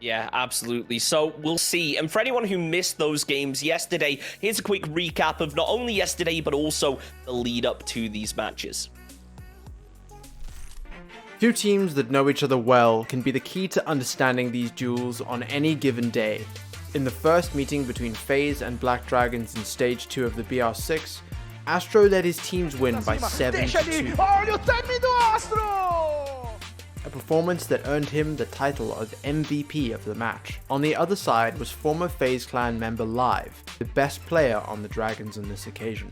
Yeah, absolutely. So we'll see. And for anyone who missed those games yesterday, here's a quick recap of not only yesterday, but also the lead up to these matches. Two teams that know each other well can be the key to understanding these duels on any given day. In the first meeting between FaZe and Black Dragons in Stage 2 of the BR6, Astro led his team's win by 7-2. A performance that earned him the title of MVP of the match. On the other side was former FaZe Clan member Live, the best player on the Dragons on this occasion.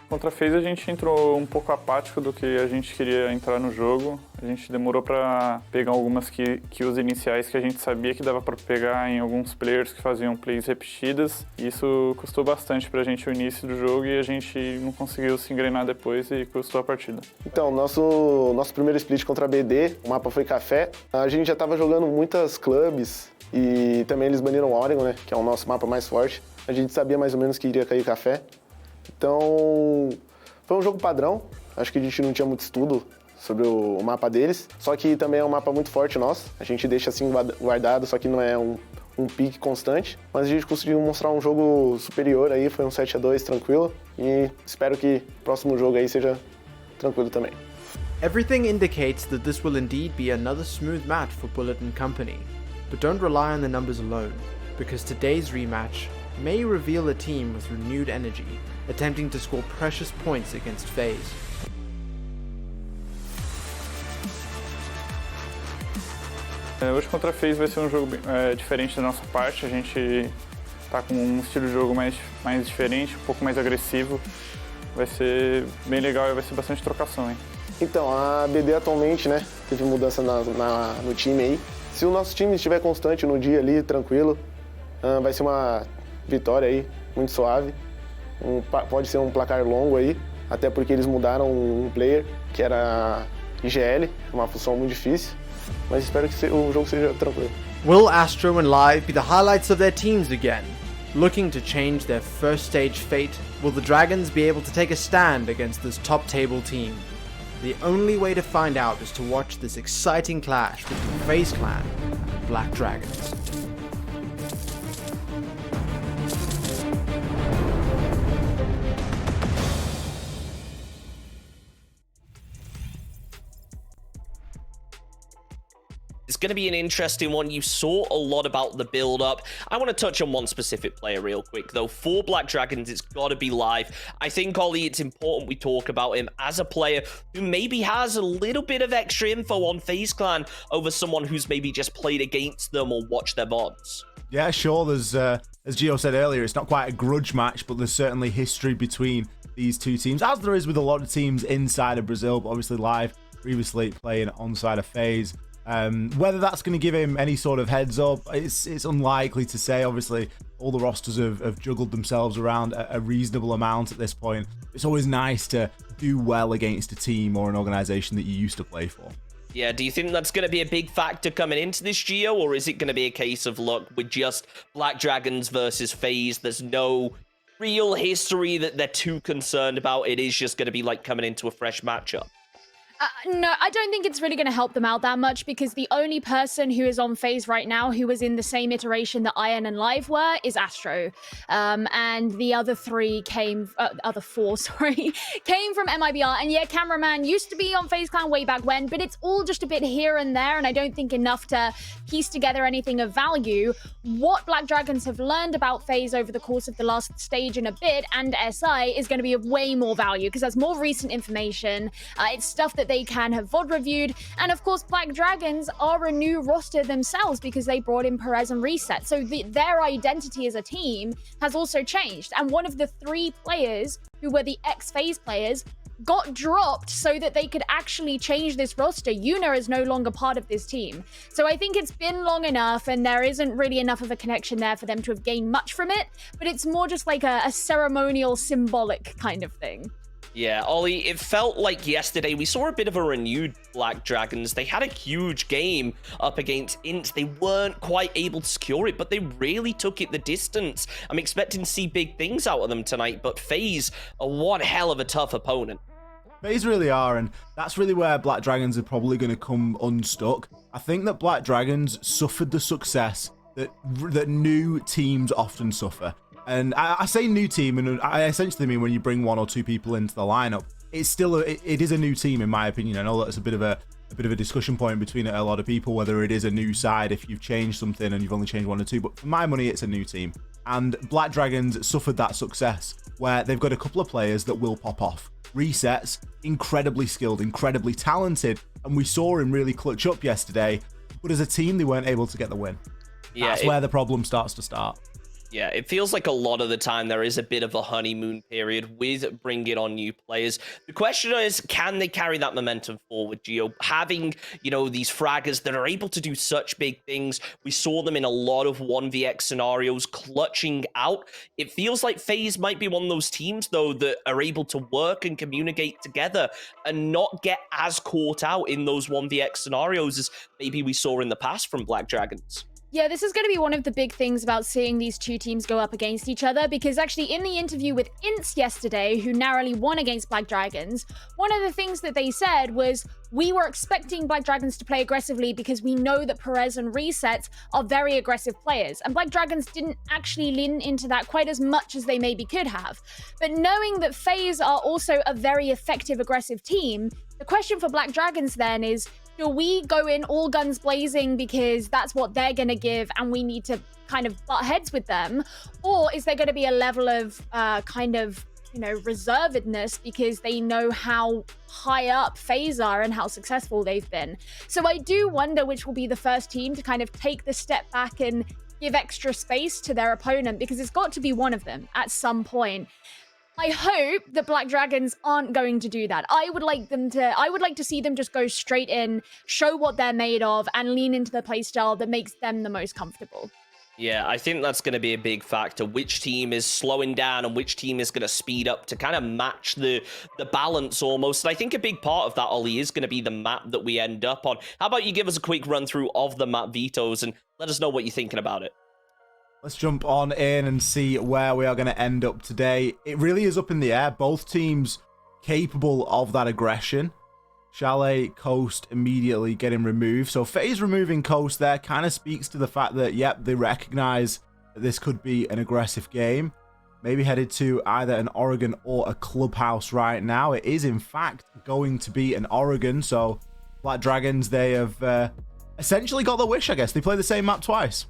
Contra a FaZe a gente entrou um pouco apático do que a gente queria entrar no jogo. A gente demorou para pegar algumas kills iniciais que a gente sabia que dava para pegar em alguns players que faziam plays repetidas. E isso custou bastante para a gente o início do jogo e a gente não conseguiu se engrenar depois e custou a partida. Então, nosso primeiro split contra a BD, o mapa foi café. A gente já estava jogando muitas clubes e também eles baniram o Oregon, né, que é o nosso mapa mais forte. A gente sabia mais ou menos que iria cair café. Então, foi um jogo padrão. Acho que a gente não tinha muito estudo sobre o mapa deles. Só que também é um mapa muito forte nosso. A gente deixa assim guardado, só que não é um pique constante. Mas a gente conseguiu mostrar um jogo superior aí, foi um 7-2 tranquilo. E espero que o próximo jogo aí seja tranquilo também. Everything indicates that this will indeed be another smooth match for Bullet & Company. But don't rely on the numbers alone, because today's rematch may reveal a team with renewed energy, attempting to score precious points against FaZe. Hoje contra a FaZe vai ser um jogo diferente da nossa parte. A gente tá com um estilo de jogo mais diferente, um pouco mais agressivo. Vai ser bem legal e vai ser bastante trocação, hein? Então, a BD atualmente, né, teve mudança no time aí. Se o nosso time estiver constante no dia ali, tranquilo, vai ser uma vitória aí, muito suave. Pode ser um placar longo aí, até porque eles mudaram um player, que era IGL, uma função muito difícil. Mas espero que o jogo seja tranquilo. Will Astro and Live be the highlights of their teams again? Looking to change their first stage fate, will the Dragons be able to take a stand against this top table team? The only way to find out is to watch this exciting clash between FaZe Clan and Black Dragons. It's going to be an interesting one. You saw a lot about the build-up. I want to touch on one specific player real quick, though. For Black Dragons, it's got to be Live. I think, Ollie, it's important we talk about him as a player who maybe has a little bit of extra info on FaZe Clan over someone who's maybe just played against them or watched their VODs. Yeah, sure. There's, as Gio said earlier, it's not quite a grudge match, but there's certainly history between these two teams, as there is with a lot of teams inside of Brazil, but obviously Live previously playing onside of FaZe. Whether that's going to give him any sort of heads up, it's unlikely to say. Obviously, all the rosters have juggled themselves around a reasonable amount at this point. It's always nice to do well against a team or an organization that you used to play for. Yeah, do you think that's going to be a big factor coming into this, Geo, or is it going to be a case of, look, with just Black Dragons versus FaZe, there's no real history that they're too concerned about? It is just going to be like coming into a fresh matchup. No, I don't think it's really going to help them out that much, because the only person who is on FaZe right now who was in the same iteration that Iron and Live were is Astro. And the other four, came from MIBR. And yeah, Cameraman used to be on FaZe Clan way back when, but it's all just a bit here and there, and I don't think enough to piece together anything of value. What Black Dragons have learned about FaZe over the course of the last stage and a bit, and SI, is going to be of way more value, because that's more recent information. It's stuff that they can have VOD reviewed. And of course, Black Dragons are a new roster themselves because they brought in Perez and Reset. So their identity as a team has also changed. And one of the three players who were the ex-FaZe players got dropped so that they could actually change this roster. Yuna is no longer part of this team. So I think it's been long enough, and there isn't really enough of a connection there for them to have gained much from it. But it's more just like a ceremonial, symbolic kind of thing. Yeah, Ollie, it felt like yesterday we saw a bit of a renewed Black Dragons. They had a huge game up against Int. They weren't quite able to secure it, but they really took it the distance. I'm expecting to see big things out of them tonight, but FaZe are one hell of a tough opponent. FaZe really are, and that's really where Black Dragons are probably going to come unstuck. I think that Black Dragons suffered the success that new teams often suffer. And I say new team, and I essentially mean when you bring 1 or 2 people into the lineup, it's still it is a new team in my opinion. I know that's a bit of a discussion point between a lot of people whether it is a new side if you've changed something and you've only changed 1 or 2, but for my money it's a new team. And Black Dragons suffered that success where they've got a couple of players that will pop off. Resets, incredibly skilled, incredibly talented, and we saw him really clutch up yesterday, but as a team they weren't able to get the win. Yeah, that's where the problem starts to start. Yeah, it feels like a lot of the time there is a bit of a honeymoon period with bringing on new players. The question is, can they carry that momentum forward, Gio? Having, these fraggers that are able to do such big things. We saw them in a lot of 1vx scenarios clutching out. It feels like FaZe might be one of those teams, though, that are able to work and communicate together and not get as caught out in those 1vx scenarios as maybe we saw in the past from Black Dragons. Yeah, this is going to be one of the big things about seeing these two teams go up against each other, because actually in the interview with Ince yesterday, who narrowly won against Black Dragons, one of the things that they said was, we were expecting Black Dragons to play aggressively because we know that Perez and Resets are very aggressive players, and Black Dragons didn't actually lean into that quite as much as they maybe could have. But knowing that FaZe are also a very effective aggressive team, the question for Black Dragons then is, do we go in all guns blazing because that's what they're going to give and we need to kind of butt heads with them? Or is there going to be a level of reservedness because they know how high up FaZe are and how successful they've been? So I do wonder which will be the first team to kind of take the step back and give extra space to their opponent, because it's got to be one of them at some point. I hope that Black Dragons aren't going to do that. I would like to see them just go straight in, show what they're made of, and lean into the playstyle that makes them the most comfortable. Yeah, I think that's going to be a big factor. Which team is slowing down and which team is going to speed up to kind of match the balance almost. And I think a big part of that, Ollie, is going to be the map that we end up on. How about you give us a quick run through of the map vetoes and let us know what you're thinking about it. Let's jump on in and see where we are going to end up today. It really is up in the air. Both teams capable of that aggression. Chalet, Coast immediately getting removed. So FaZe removing Coast there kind of speaks to the fact that, yep, they recognize that this could be an aggressive game. Maybe headed to either an Oregon or a Clubhouse right now. It is, in fact, going to be an Oregon. So Black Dragons, they have essentially got the wish, I guess. They play the same map twice.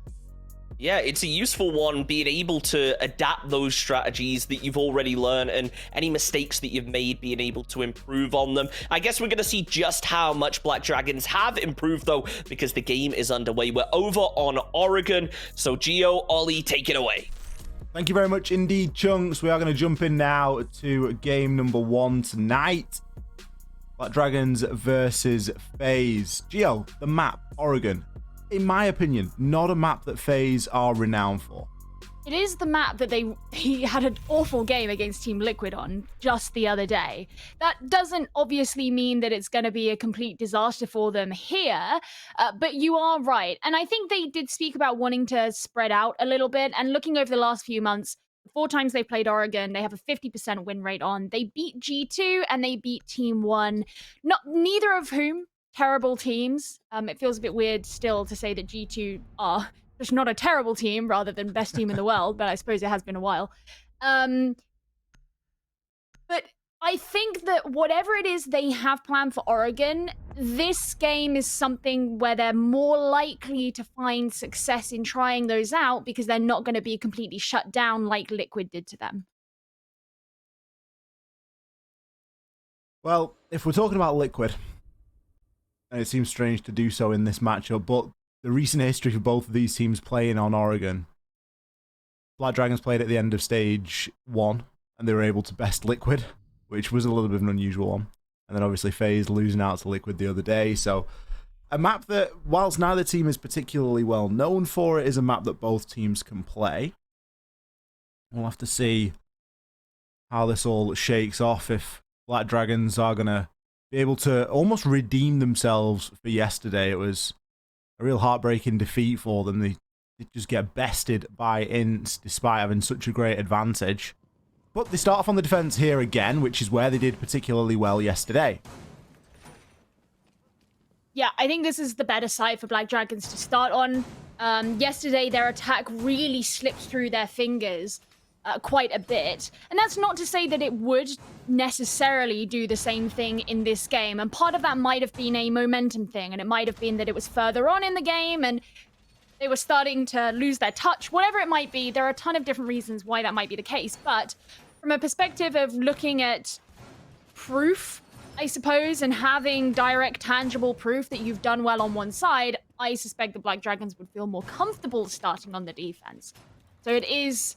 Yeah, it's a useful one, being able to adapt those strategies that you've already learned and any mistakes that you've made, being able to improve on them. I guess we're going to see just how much Black Dragons have improved, though, because the game is underway. We're over on Oregon. So, Gio, Ollie, take it away. Thank you very much indeed, Chunks. We are going to jump in now to game number 1 tonight. Black Dragons versus FaZe. Gio, the map, Oregon. In my opinion, not a map that FaZe are renowned for. It is the map that he had an awful game against Team Liquid on just the other day. That doesn't obviously mean that it's going to be a complete disaster for them here, but you are right. And I think they did speak about wanting to spread out a little bit, and looking over the last few months, 4 times they've played Oregon, they have a 50% win rate on. They beat G2 and they beat Team 1, neither of whom terrible teams. It feels a bit weird still to say that G2 are just not a terrible team rather than best team in the world, but I suppose it has been a while. But I think that whatever it is they have planned for Oregon, this game is something where they're more likely to find success in trying those out because they're not going to be completely shut down like Liquid did to them. Well, if we're talking about Liquid, and it seems strange to do so in this matchup, but the recent history for both of these teams playing on Oregon, Black Dragons played at the end of stage 1, and they were able to best Liquid, which was a little bit of an unusual one. And then obviously FaZe losing out to Liquid the other day. So a map that, whilst neither team is particularly well known for it, is a map that both teams can play. We'll have to see how this all shakes off, if Black Dragons are going to be able to almost redeem themselves for yesterday. It was a real heartbreaking defeat for them. They just get bested by Ince despite having such a great advantage. But they start off on the defense here again, which is where they did particularly well yesterday. Yeah, I think this is the better side for Black Dragons to start on. Yesterday, their attack really slipped through their fingers quite a bit. And that's not to say that it would necessarily do the same thing in this game. And part of that might have been a momentum thing, and it might have been that it was further on in the game, and they were starting to lose their touch. Whatever it might be, there are a ton of different reasons why that might be the case. But from a perspective of looking at proof, I suppose, and having direct, tangible proof that you've done well on one side, I suspect the Black Dragons would feel more comfortable starting on the defense. So it is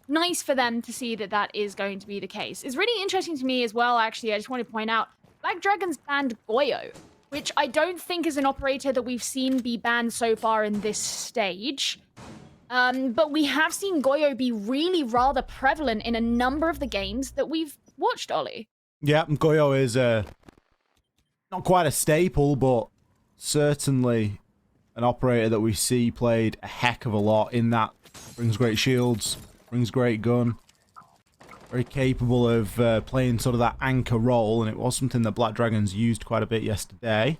nice for them to see that that is going to be the case. It's really interesting to me as well, actually. I just want to point out, Black Dragons banned Goyo, which I don't think is an operator that we've seen be banned so far in this stage. But we have seen Goyo be really rather prevalent in a number of the games that we've watched, Ollie. Yeah, Goyo is not quite a staple, but certainly an operator that we see played a heck of a lot in that. Brings great shields, brings great gun. Very capable of playing sort of that anchor role, and it was something that Black Dragons used quite a bit yesterday.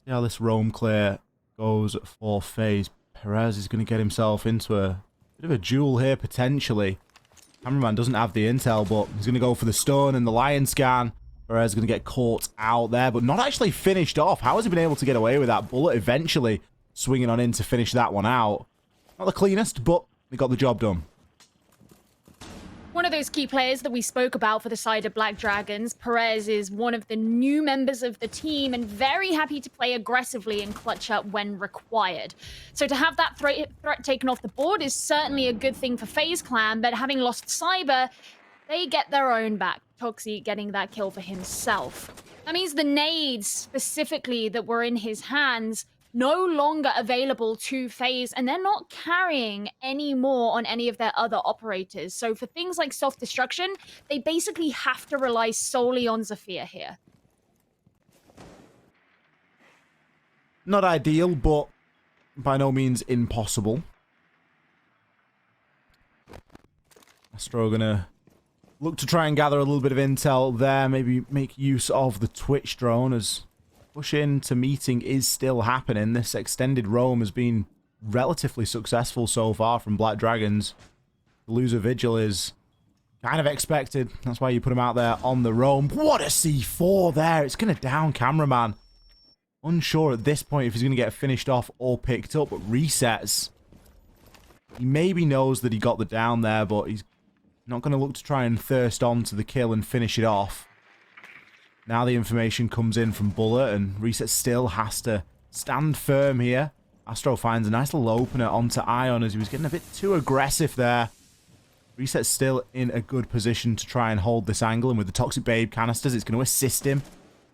See how this roam clear goes for FaZe. Perez is going to get himself into a bit of a duel here, potentially. Cameraman doesn't have the intel, but he's going to go for the stun and the lion scan. Perez is going to get caught out there, but not actually finished off. How has he been able to get away with that bullet eventually swinging on in to finish that one out? Not the cleanest, but they got the job done. One of those key players that we spoke about for the side of Black Dragons, Perez, is one of the new members of the team and very happy to play aggressively and clutch up when required. So to have that threat taken off the board is certainly a good thing for FaZe Clan, but having lost Cyber, they get their own back. Toxi getting that kill for himself. That means the nades specifically that were in his hands no longer available to FaZe, and they're not carrying any more on any of their other operators. So for things like self-destruction, they basically have to rely solely on Zafir here. Not ideal, but by no means impossible. Astro gonna look to try and gather a little bit of intel there, maybe make use of the Twitch drone as push into meeting is still happening. This extended roam has been relatively successful so far from Black Dragons. The loser vigil is kind of expected. That's why you put him out there on the roam. What a C4 there. It's going to down cameraman. Unsure at this point if he's going to get finished off or picked up, but resets. He maybe knows that he got the down there, but he's not going to look to try and thirst on to the kill and finish it off. Now the information comes in from Bullet, and Reset still has to stand firm here. Astro finds a nice little opener onto Ion as he was getting a bit too aggressive there. Reset's still in a good position to try and hold this angle, and with the Toxic Babe canisters, it's going to assist him.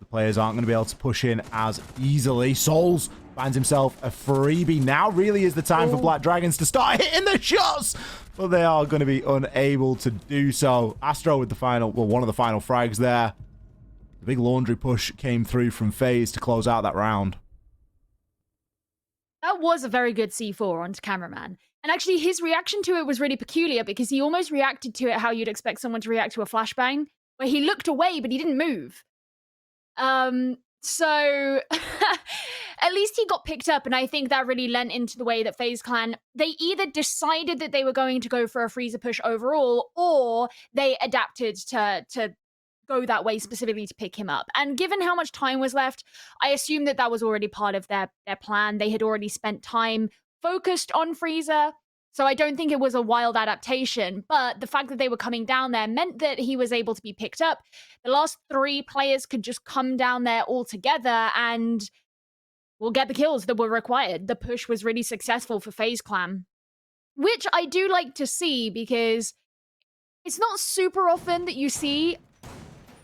The players aren't going to be able to push in as easily. Souls finds himself a freebie. Now really is the time for Black Dragons to start hitting the shots, but they are going to be unable to do so. Astro with the final, well, one of the final frags there. The big laundry push came through from FaZe to close out that round. That was a very good C4 onto cameraman. And actually, his reaction to it was really peculiar because he almost reacted to it how you'd expect someone to react to a flashbang, where he looked away, but he didn't move. So at least he got picked up, and I think that really lent into the way that FaZe Clan, they either decided that they were going to go for a freezer push overall, or they adapted to go that way specifically to pick him up. And given how much time was left, I assume that that was already part of their plan. They had already spent time focused on freezer, so I don't think it was a wild adaptation, but the fact that they were coming down there meant that he was able to be picked up. The last 3 players could just come down there all together and we'll get the kills that were required. The push was really successful for FaZe Clan, which I do like to see because it's not super often that you see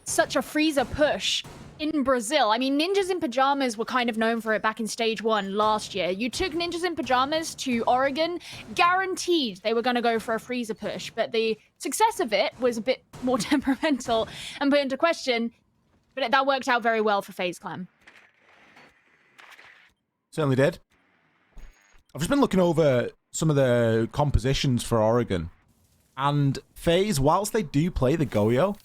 such a freezer push in Brazil. I mean, Ninjas in Pajamas were kind of known for it back in stage 1 last year. You took Ninjas in Pajamas to Oregon, guaranteed they were going to go for a freezer push, but the success of it was a bit more temperamental and put into question, but that worked out very well for FaZe Clan. Certainly did. I've just been looking over some of the compositions for Oregon. And FaZe, whilst they do play the Goyo,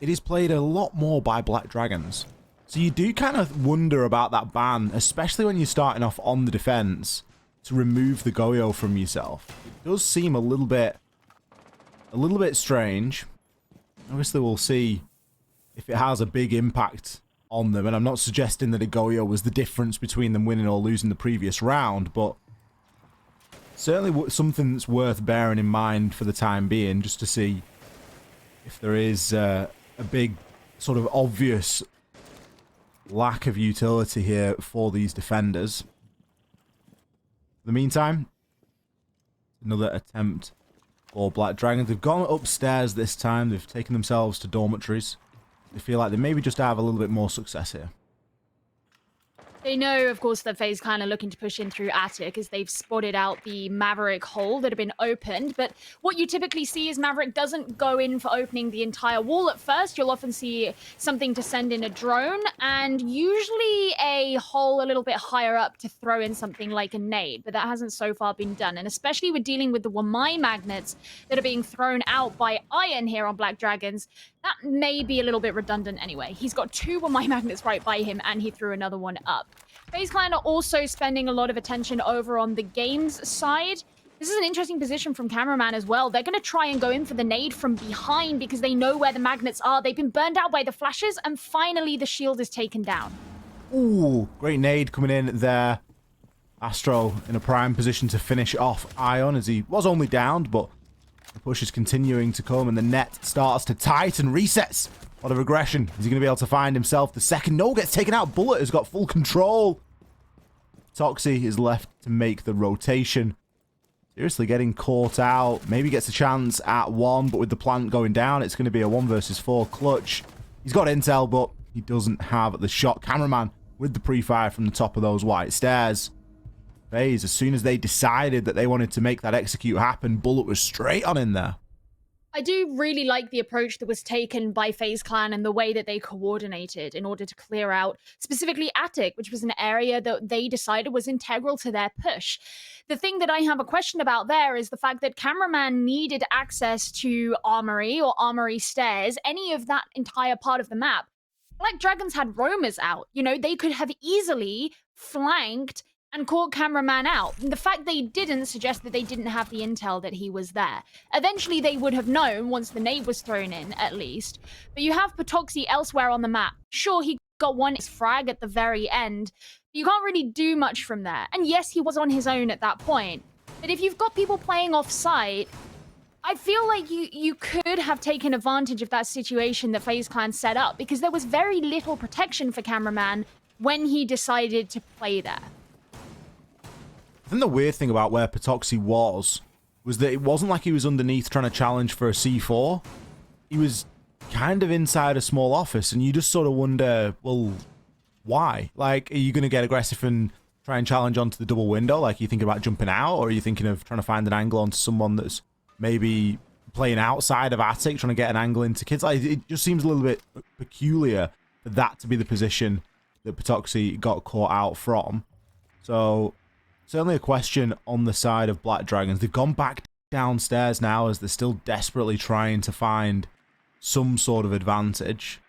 it is played a lot more by Black Dragons. So you do kind of wonder about that ban, especially when you're starting off on the defense, to remove the Goyo from yourself. It does seem a little bit strange. Obviously, we'll see if it has a big impact on them, and I'm not suggesting that a Goyo was the difference between them winning or losing the previous round, but certainly something that's worth bearing in mind for the time being, just to see if there is a big sort of obvious lack of utility here for these defenders. In the meantime, another attempt for Black Dragons. They've gone upstairs this time. They've taken themselves to dormitories. They feel like they maybe just have a little bit more success here. They know, of course, that FaZe kind of looking to push in through Attic as they've spotted out the Maverick hole that had been opened. But what you typically see is Maverick doesn't go in for opening the entire wall at first. You'll often see something to send in a drone and usually a hole a little bit higher up to throw in something like a nade. But that hasn't so far been done. And especially with dealing with the Wamai magnets that are being thrown out by Iron here on Black Dragons, that may be a little bit redundant anyway. He's got 2 Wamai magnets right by him and he threw another one up. FaZe Clan are also spending a lot of attention over on the games side. This is an interesting position from Cameraman as well. They're going to try and go in for the nade from behind because they know where the magnets are. They've been burned out by the flashes, and finally the shield is taken down. Ooh, great nade coming in there. Astro in a prime position to finish off Ion as he was only downed, but the push is continuing to come and the net starts to tighten. Resets. A lot of aggression. Is he going to be able to find himself the second? No, gets taken out. Bullet has got full control. Toxie is left to make the rotation. Seriously getting caught out. Maybe gets a chance at 1, but with the plant going down, it's going to be a 1 versus 4 clutch. He's got intel, but he doesn't have the shot. Cameraman with the pre-fire from the top of those white stairs. FaZe, as soon as they decided that they wanted to make that execute happen, Bullet was straight on in there. I do really like the approach that was taken by FaZe Clan and the way that they coordinated in order to clear out specifically Attic, which was an area that they decided was integral to their push. The thing that I have a question about there is the fact that Cameraman needed access to Armory or Armory Stairs, any of that entire part of the map. Black Dragons had roamers out. You know, they could have easily flanked and caught Cameraman out. And the fact they didn't suggests that they didn't have the intel that he was there. Eventually, they would have known once the nade was thrown in, at least. But you have Patoxy elsewhere on the map. Sure, he got one frag at the very end, but you can't really do much from there. And yes, he was on his own at that point. But if you've got people playing off-site, I feel like you could have taken advantage of that situation that FaZe Clan set up, because there was very little protection for Cameraman when he decided to play there. I think the weird thing about where Patoxy was that it wasn't like he was underneath trying to challenge for a C4. He was kind of inside a small office, and you just sort of wonder, well, why? Like, are you going to get aggressive and try and challenge onto the double window? Like, are you thinking about jumping out, or are you thinking of trying to find an angle onto someone that's maybe playing outside of Attic, trying to get an angle into kids? Like, it just seems a little bit peculiar for that to be the position that Patoxy got caught out from. So certainly a question on the side of Black Dragons. They've gone back downstairs now as they're still desperately trying to find some sort of advantage.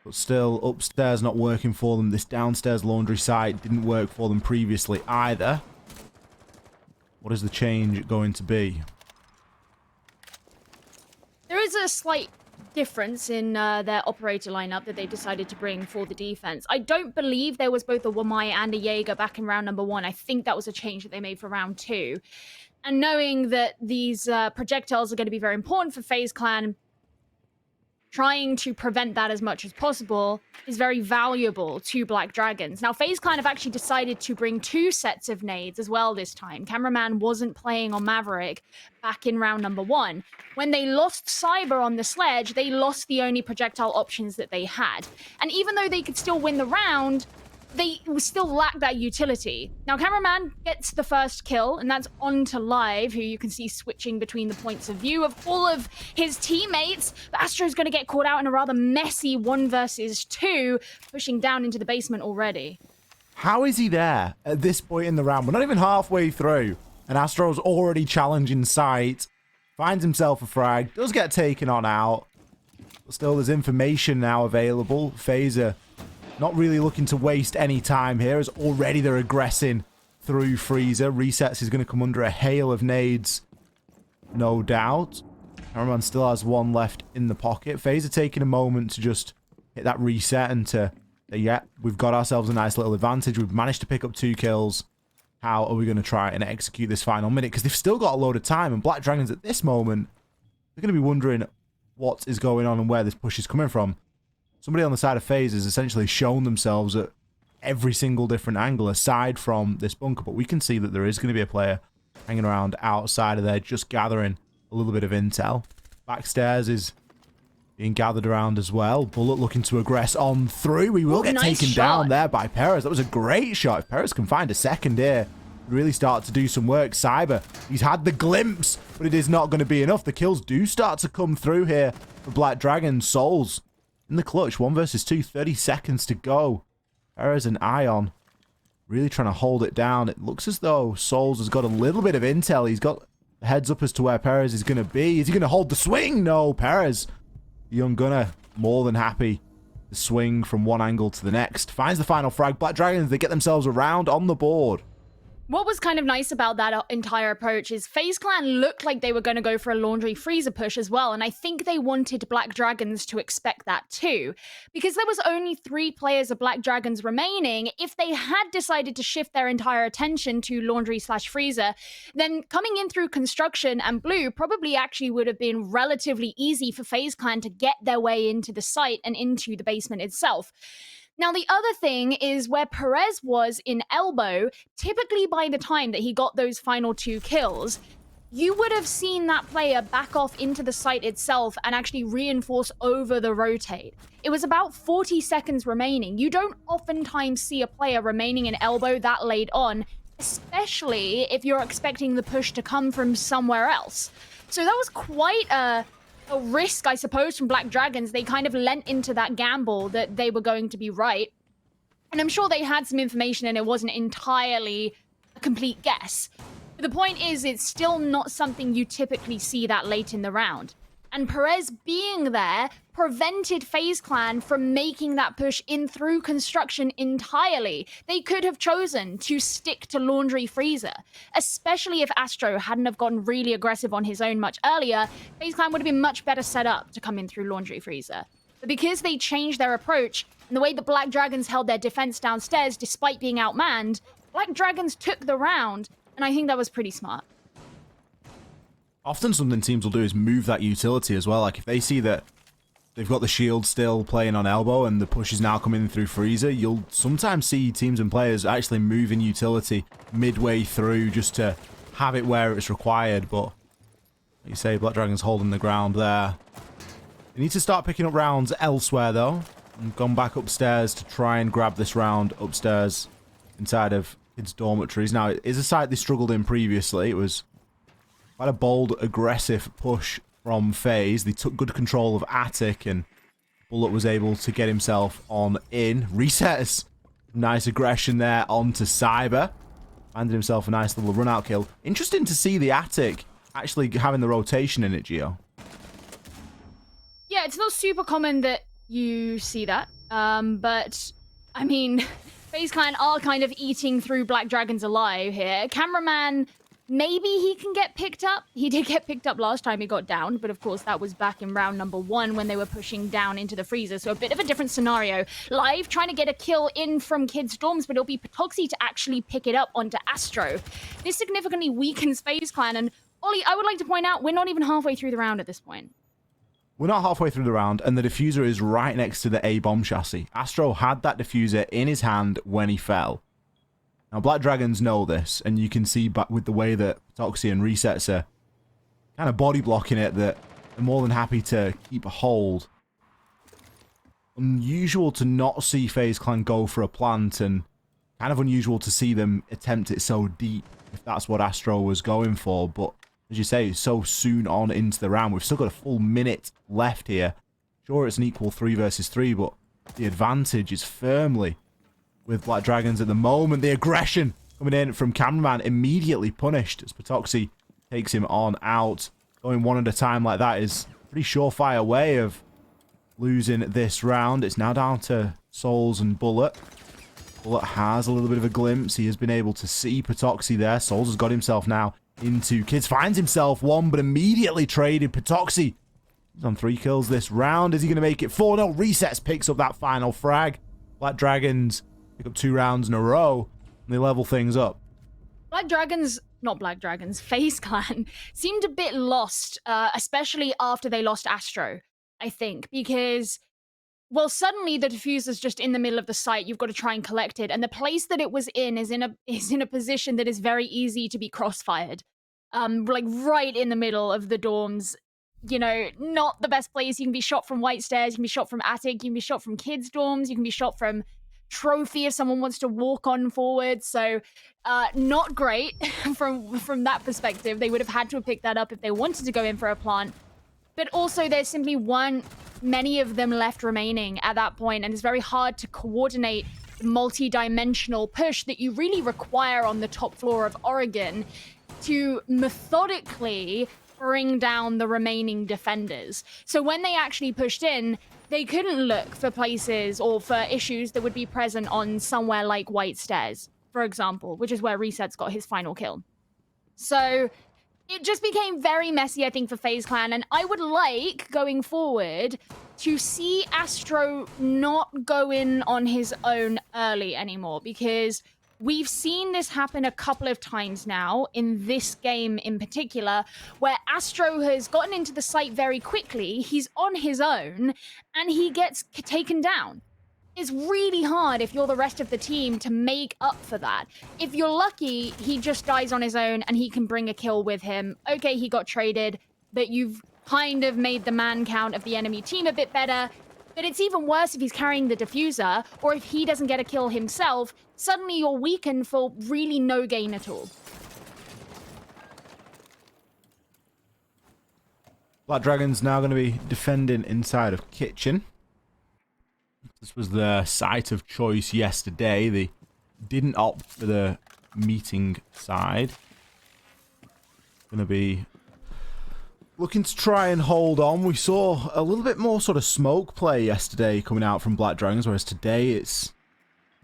But still, upstairs not working for them. This downstairs laundry site didn't work for them previously either. What is the change going to be? There is a slight difference in their operator lineup that they decided to bring for the defense. I don't believe there was both a Wamai and a Jaeger back in round number 1. I think that was a change that they made for round 2. And knowing that these projectiles are going to be very important for FaZe Clan, trying to prevent that as much as possible is very valuable to Black Dragons. Now, FaZe Clan have actually decided to bring 2 sets of nades as well this time. Cameraman wasn't playing on Maverick back in round number 1. When they lost Cyber on the sledge, they lost the only projectile options that they had. And even though they could still win the round, they still lack that utility. Now, Cameraman gets the first kill, and that's on to Live, who you can see switching between the points of view of all of his teammates. But Astro's going to get caught out in a rather messy 1 versus 2, pushing down into the basement already. How is he there at this point in the round? We're not even halfway through, and Astro's already challenging sight finds himself a frag, does get taken on out. But still, there's information now available. FaZe not really looking to waste any time here, as already they're aggressing through Freezer. Resets is going to come under a hail of nades, no doubt. Cameraman still has one left in the pocket. FaZe are taking a moment to just hit that reset and to say, yeah, we've got ourselves a nice little advantage. We've managed to pick up 2 kills. How are we going to try and execute this final minute? Because they've still got a load of time, and Black Dragons at this moment, they're going to be wondering what is going on and where this push is coming from. Somebody on the side of FaZe has essentially shown themselves at every single different angle aside from this bunker, but we can see that there is going to be a player hanging around outside of there, just gathering a little bit of intel. Backstairs is being gathered around as well. Bullet looking to aggress on through. We will get nice taken shot down there by Perez. That was a great shot. If Perez can find a second here, really start to do some work. Cyber, he's had the glimpse, but it is not going to be enough. The kills do start to come through here for Black Dragon. Souls in the clutch. 1 versus 2, 30 seconds to go. Perez and Ion really trying to hold it down. It looks as though Souls has got a little bit of intel. He's got the heads up as to where Perez is going to be. Is he going to hold the swing? No, Perez, the young gunner, more than happy to swing from one angle to the next. Finds the final frag. Black Dragons, they get themselves around on the board. What was kind of nice about that entire approach is FaZe Clan looked like they were going to go for a laundry freezer push as well, and I think they wanted Black Dragons to expect that too. Because there was only 3 players of Black Dragons remaining, if they had decided to shift their entire attention to laundry/freezer, then coming in through construction and blue probably actually would have been relatively easy for FaZe Clan to get their way into the site and into the basement itself. Now, the other thing is where Perez was in elbow, typically by the time that he got those final 2 kills, you would have seen that player back off into the site itself and actually reinforce over the rotate. It was about 40 seconds remaining. You don't oftentimes see a player remaining in elbow that late on, especially if you're expecting the push to come from somewhere else. So that was quite a risk, I suppose, from Black Dragons. They kind of lent into that gamble that they were going to be right. And I'm sure they had some information and it wasn't entirely a complete guess. But the point is, it's still not something you typically see that late in the round. And Perez being there prevented FaZe Clan from making that push in through construction entirely. They could have chosen to stick to laundry freezer, especially if Astro hadn't have gotten really aggressive on his own much earlier. FaZe Clan would have been much better set up to come in through laundry freezer. But because they changed their approach and the way the Black Dragons held their defense downstairs despite being outmanned, Black Dragons took the round, and I think that was pretty smart. Often something teams will do is move that utility as well. Like if they see that they've got the shield still playing on elbow and the push is now coming through freezer, you'll sometimes see teams and players actually moving utility midway through just to have it where it's required. But like you say, Black Dragon's holding the ground there. They need to start picking up rounds elsewhere though. And gone back upstairs to try and grab this round upstairs inside of kids' dormitories. Now, it is a site they struggled in previously. It was quite a bold, aggressive push from FaZe. They took good control of Attic, and Bullet was able to get himself on in. Resets. Nice aggression there onto Cyber. Landed himself a nice little run-out kill. Interesting to see the Attic actually having the rotation in it, Gio. Yeah, it's not super common that you see that. But, I mean, FaZe Clan are kind of eating through Black Dragons alive here. Cameraman, maybe he can get picked up. He did get picked up last time he got down, but of course that was back in round number 1 when they were pushing down into the freezer, so a bit of a different scenario. Live trying to get a kill in from Kids Storms, but it'll be Patoxy to actually pick it up onto Astro. This significantly weakens FaZe Clan, and Ollie, I would like to point out, we're not even halfway through the round at this point. We're not halfway through the round, and the diffuser is right next to the A-bomb chassis. Astro had that diffuser in his hand when he fell. Now, Black Dragons know this, and you can see with the way that Patoxy and Resets are kind of body blocking it, that they're more than happy to keep a hold. Unusual to not see FaZe Clan go for a plant, and kind of unusual to see them attempt it so deep, if that's what Astro was going for, but as you say, so soon on into the round. We've still got a full minute left here. Sure, it's an equal 3 versus 3, but the advantage is firmly with Black Dragons at the moment. The aggression coming in from Cameraman immediately punished as Patoxy takes him on out. going one at a time like that is a pretty surefire way of losing this round. It's now down to Souls and Bullet. Bullet has a little bit of a glimpse. He has been able to see Patoxy there. Souls has got himself now into Kids. Finds himself one, but immediately traded. Patoxy, he's on 3 kills this round. Is he going to make it 4? No, Resets picks up that final frag. Black Dragons pick up 2 rounds in a row, and they level things up. FaZe Clan seemed a bit lost, especially after they lost Astro, I think, because, well, suddenly the diffuser's just in the middle of the site. You've got to try and collect it, and the place that it was in is in a position that is very easy to be crossfired, like right in the middle of the dorms. You know, not the best place. You can be shot from White Stairs, you can be shot from Attic, you can be shot from Kids' dorms, you can be shot from Trophy if someone wants to walk on forward. So not great from that perspective. They would have had to have picked that up if they wanted to go in for a plant. But also there simply weren't many of them left remaining at that point, and it's very hard to coordinate the multi-dimensional push that you really require on the top floor of Oregon to methodically bring down the remaining defenders. So when they actually pushed in, they couldn't look for places or for issues that would be present on somewhere like White Stairs, for example, which is where Resets got his final kill. So it just became very messy, I think, for FaZe Clan, and I would like, going forward, to see Astro not go in on his own early anymore, because we've seen this happen a couple of times now, in this game in particular, where Astro has gotten into the site very quickly, he's on his own, and he gets taken down. It's really hard if you're the rest of the team to make up for that. If you're lucky, he just dies on his own and he can bring a kill with him. Okay, he got traded, but you've kind of made the man count of the enemy team a bit better. But it's even worse if he's carrying the diffuser, or if he doesn't get a kill himself. Suddenly you're weakened for really no gain at all. Black Dragon's now going to be defending inside of Kitchen. This was the site of choice yesterday. They didn't opt for the meeting side. Going to be looking to try and hold on. We saw a little bit more sort of smoke play yesterday coming out from Black Dragons, whereas today it's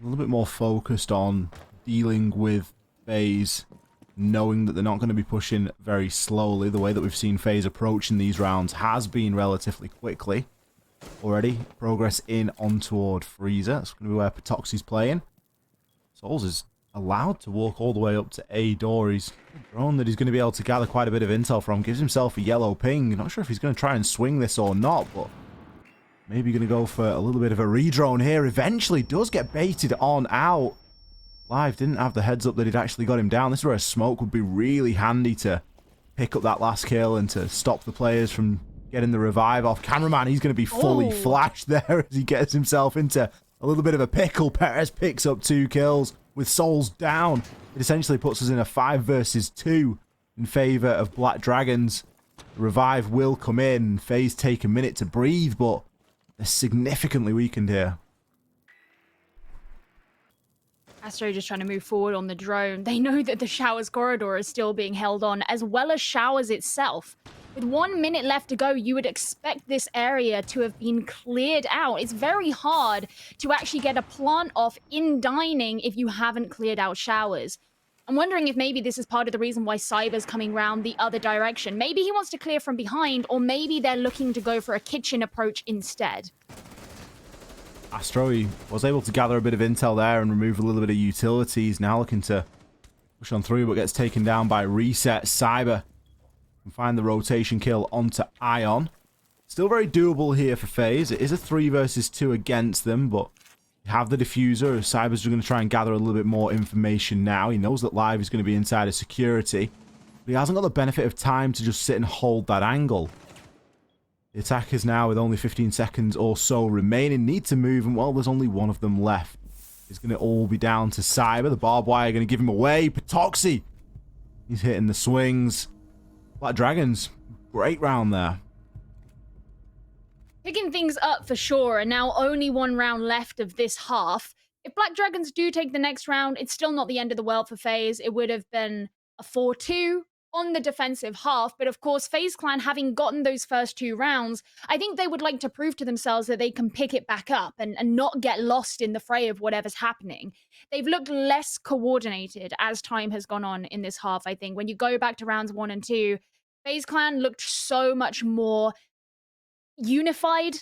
a little bit more focused on dealing with FaZe, knowing that they're not going to be pushing very slowly. The way that we've seen FaZe approaching these rounds has been relatively quickly already. Progress in on toward Freezer. That's going to be where Patoxy's playing. Souls is allowed to walk all the way up to A door. He's a drone that he's going to be able to gather quite a bit of intel from. Gives himself a yellow ping. Not sure if he's going to try and swing this or not, but maybe going to go for a little bit of a redrone here. Eventually does get baited on out. Live didn't have the heads up that he'd actually got him down. This is where a smoke would be really handy to pick up that last kill and to stop the players from getting the revive off. Cameraman, he's going to be fully flashed there as he gets himself into a little bit of a pickle. Perez picks up 2 kills with Souls down. It essentially puts us in a 5 versus 2 in favor of Black Dragons. The revive will come in. FaZe take a minute to breathe, but they're significantly weakened here. Astro just trying to move forward on the drone. They know that the Showers corridor is still being held on, as well as Showers itself. With 1 minute left to go, you would expect this area to have been cleared out. It's very hard to actually get a plant off in dining if you haven't cleared out Showers. I'm wondering if maybe this is part of the reason why Cyber's coming round the other direction. Maybe he wants to clear from behind, or maybe they're looking to go for a kitchen approach instead. Astro, he was able to gather a bit of intel there and remove a little bit of utilities. Now looking to push on through, but gets taken down by Reset. Cyber can find the rotation kill onto Ion. Still very doable here for FaZe. It is a 3 versus 2 against them, but you have the diffuser. Cyber's going to try and gather a little bit more information now. He knows that Live is going to be inside of security, but he hasn't got the benefit of time to just sit and hold that angle. The attackers now, with only 15 seconds or so remaining, need to move, and well, there's only one of them left. It's going to all be down to Cyber. The barbed wire going to give him away. Patoxy, he's hitting the swings. Black Dragons, great round there. Picking things up for sure, and now only 1 round left of this half. If Black Dragons do take the next round, it's still not the end of the world for FaZe. It would have been a 4-2, on the defensive half. But of course, FaZe Clan, having gotten those first 2 rounds, I think they would like to prove to themselves that they can pick it back up and not get lost in the fray of whatever's happening. They've looked less coordinated as time has gone on in this half, I think. When you go back to rounds 1 and 2, FaZe Clan looked so much more unified.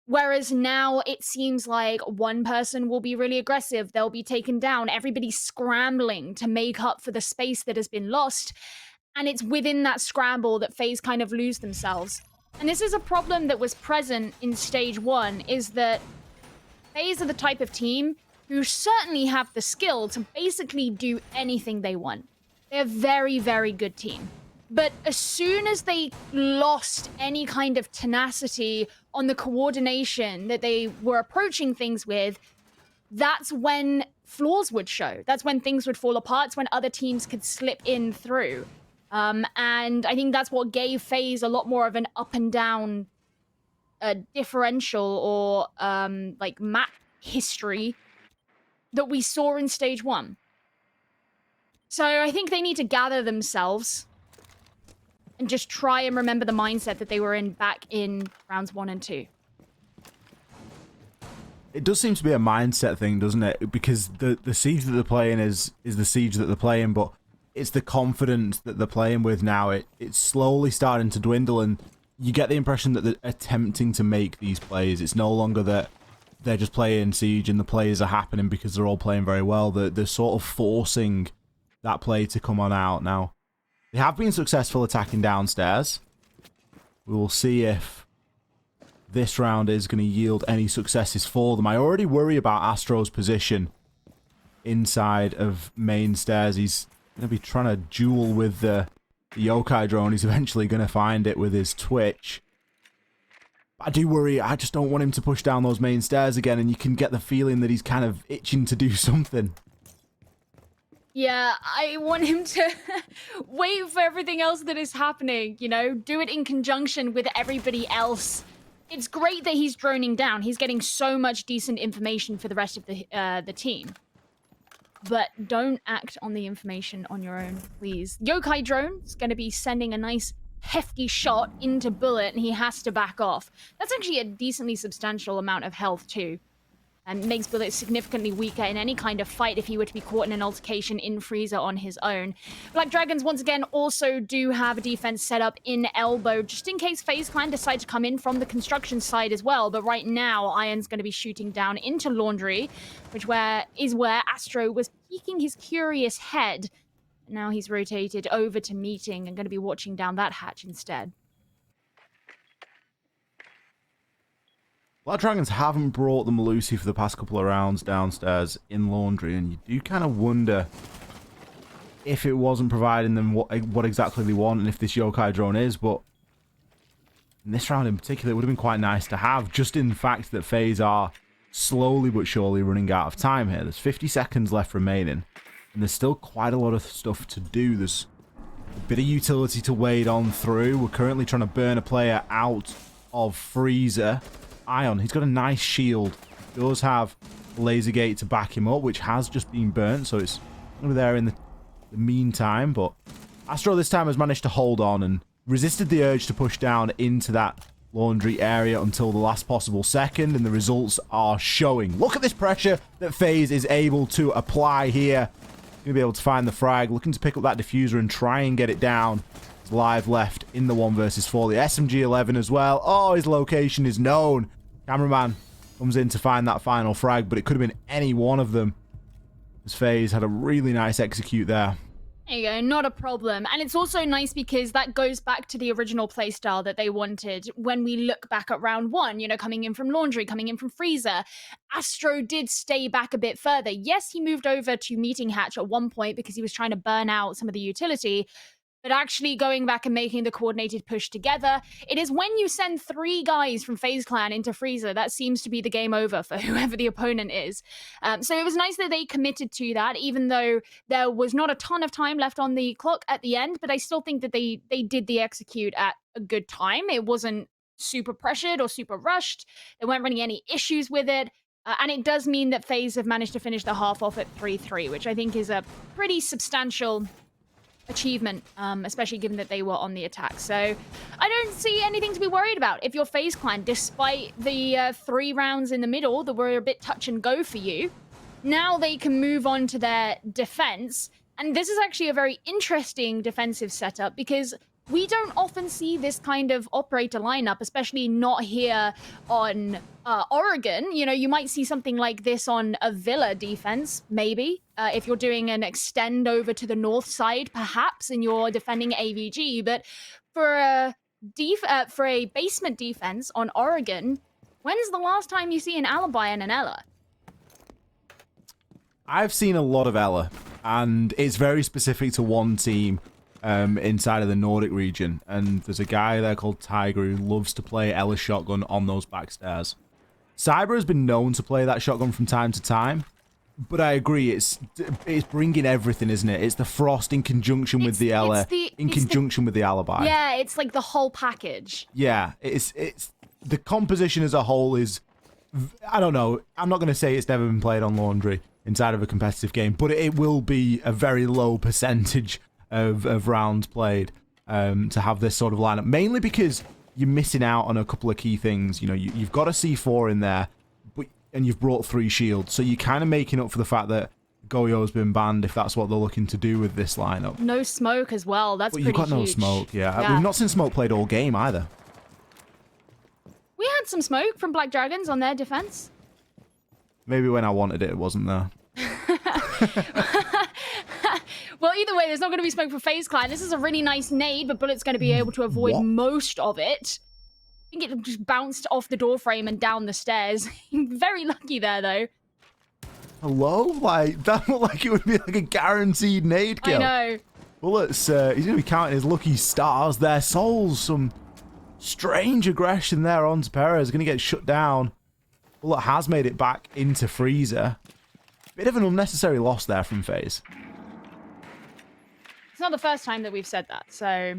Whereas now it seems like one person will be really aggressive, they'll be taken down, everybody's scrambling to make up for the space that has been lost. And it's within that scramble that FaZe kind of lose themselves. And this is a problem that was present in stage 1, is that FaZe are the type of team who certainly have the skill to basically do anything they want. They're a very, very good team. But as soon as they lost any kind of tenacity on the coordination that they were approaching things with, that's when flaws would show. That's when things would fall apart. It's when other teams could slip in through. And I think that's what gave FaZe a lot more of an up and down differential or like map history that we saw in stage 1. So I think they need to gather themselves and just try and remember the mindset that they were in back in rounds 1 and 2. It does seem to be a mindset thing, doesn't it? Because the siege that they're playing is the siege that they're playing, but it's the confidence that they're playing with now. It's slowly starting to dwindle, and you get the impression that they're attempting to make these plays. It's no longer that they're just playing siege and the plays are happening because they're all playing very well. They're sort of forcing that play to come on out now. They have been successful attacking downstairs. We will see if this round is going to yield any successes for them. I already worry about Astro's position inside of main stairs. He's going to be trying to duel with the yokai drone. He's eventually going to find it with his twitch. I do worry. I just don't want him to push down those main stairs again, and you can get the feeling that he's kind of itching to do something. Yeah, I want him to wait for everything else that is happening, you know? Do it in conjunction with everybody else. It's great that he's droning down. He's getting so much decent information for the rest of the team. But don't act on the information on your own, please. Yokai drone is going to be sending a nice hefty shot into Bullet, and he has to back off. That's actually a decently substantial amount of health, too. And makes Bullet significantly weaker in any kind of fight if he were to be caught in an altercation in Freezer on his own. Black Dragons, once again, also do have a defense set up in Elbow, just in case FaZe Clan decide to come in from the construction side as well. But right now, Iron's going to be shooting down into Laundry, which is where Astro was peeking his curious head. Now he's rotated over to Meeting and going to be watching down that hatch instead. Black Dragons haven't brought the Malusi for the past couple of rounds downstairs in Laundry, and you do kind of wonder if it wasn't providing them what exactly they want and if this yokai drone is, but in this round in particular, it would have been quite nice to have, just in the fact that FaZe are slowly but surely running out of time here. There's 50 seconds left remaining, and there's still quite a lot of stuff to do. There's a bit of utility to wade on through. We're currently trying to burn a player out of Freezer. Ion, he's got a nice shield. He does have laser gate to back him up, which has just been burnt, so it's going to be there in the meantime. But Astro this time has managed to hold on and resisted the urge to push down into that Laundry area until the last possible second, and the results are showing. Look at this pressure that FaZe is able to apply here. Going to be able to find the frag, looking to pick up that diffuser and try and get it down. It's live left in the 1 versus 4. The SMG-11 as well. Oh, his location is known. Cameraman comes in to find that final frag, but it could have been any one of them, as FaZe had a really nice execute there. There you go, not a problem. And it's also nice because that goes back to the original playstyle that they wanted when we look back at round 1, you know, coming in from Laundry, coming in from Freezer. Astro did stay back a bit further. Yes, he moved over to Meeting Hatch at one point because he was trying to burn out some of the utility, but actually going back and making the coordinated push together. It is when you send 3 guys from FaZe Clan into Freezer, that seems to be the game over for whoever the opponent is. So it was nice that they committed to that, even though there was not a ton of time left on the clock at the end, but I still think that they did the execute at a good time. It wasn't super pressured or super rushed. They weren't running any issues with it. And it does mean that FaZe have managed to finish the half off at 3-3, which I think is a pretty substantial achievement, especially given that they were on the attack. So I don't see anything to be worried about. If your FaZe clan, despite the 3 rounds in the middle that were a bit touch and go for you, now they can move on to their defense. And this is actually a very interesting defensive setup because we don't often see this kind of operator lineup, especially not here on Oregon. You know, you might see something like this on a Villa defense, maybe. If you're doing an extend over to the north side, perhaps, and you're defending AVG. But for a basement defense on Oregon, when's the last time you see an Alibi and an Ella? I've seen a lot of Ella, and it's very specific to one team inside of the Nordic region. And there's a guy there called Tiger who loves to play Ella shotgun on those back stairs. Cyber has been known to play that shotgun from time to time, but I agree, it's bringing everything, isn't it? It's the Frost in conjunction with the Ella, in conjunction with the Alibi. Yeah, it's like the whole package. Yeah, it's the composition as a whole is, I don't know, I'm not going to say it's never been played on Laundry inside of a competitive game, but it will be a very low percentage of rounds played to have this sort of lineup, mainly because you're missing out on a couple of key things. You know, you've got a C4 in there, and you've brought 3 shields, so you're kind of making up for the fact that Goyo's been banned, if that's what they're looking to do with this lineup. No smoke as well, that's pretty huge. You've got no smoke, yeah. We've not seen smoke played all game either. We had some smoke from Black Dragons on their defense. Maybe when I wanted it, it wasn't there. Well, either way, there's not going to be smoke for FaZe Clan. This is a really nice nade, but Bullet's going to be able to avoid most of it. I think it just bounced off the door frame and down the stairs. Very lucky there, though. Hello? Like, that looked like it would be like a guaranteed nade kill. I know. Bullets, he's going to be counting his lucky stars there. Souls, some strange aggression there onto Perez. Going to get shut down. Bullet has made it back into Freezer. Bit of an unnecessary loss there from FaZe. It's not the first time that we've said that, so,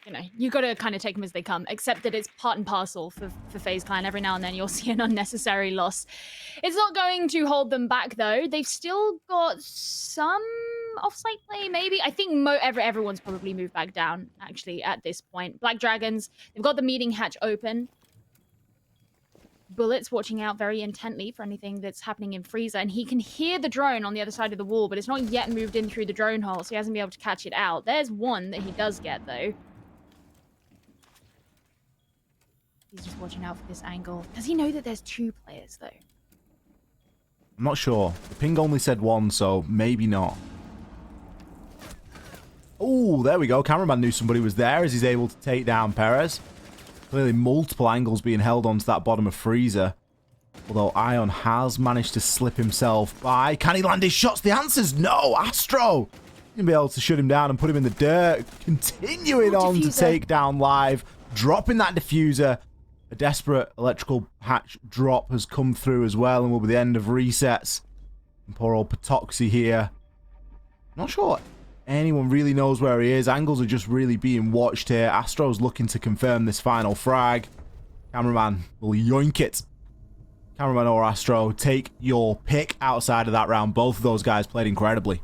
you know, you got to kind of take them as they come, except that it's part and parcel for FaZe Clan. Every now and then you'll see an unnecessary loss. It's not going to hold them back, though. They've still got some off-site play, maybe. I think everyone's probably moved back down, actually, at this point. Black Dragons, they've got the meeting hatch open. Bullet's watching out very intently for anything that's happening in Freezer, and he can hear the drone on the other side of the wall, but it's not yet moved in through the drone hole, so he hasn't been able to catch it out. There's one that he does get, though. He's just watching out for this angle. Does he know that there's 2 players, though? I'm not sure. The ping only said 1, so maybe not. Oh, there we go. Cameraman knew somebody was there as he's able to take down Perez. Clearly multiple angles being held onto that bottom of Freezer. Although Ion has managed to slip himself by. Can he land his shots? The answer's no. Astro going to be able to shut him down and put him in the dirt. Continuing on to take down Live. Dropping that diffuser. A desperate electrical hatch drop has come through as well and will be the end of resets. And poor old Patoxy here. Not sure anyone really knows where he is. Angles are just really being watched here. Astro's looking to confirm this final frag. Cameraman will yoink it. Cameraman or Astro, take your pick outside of that round. Both of those guys played incredibly.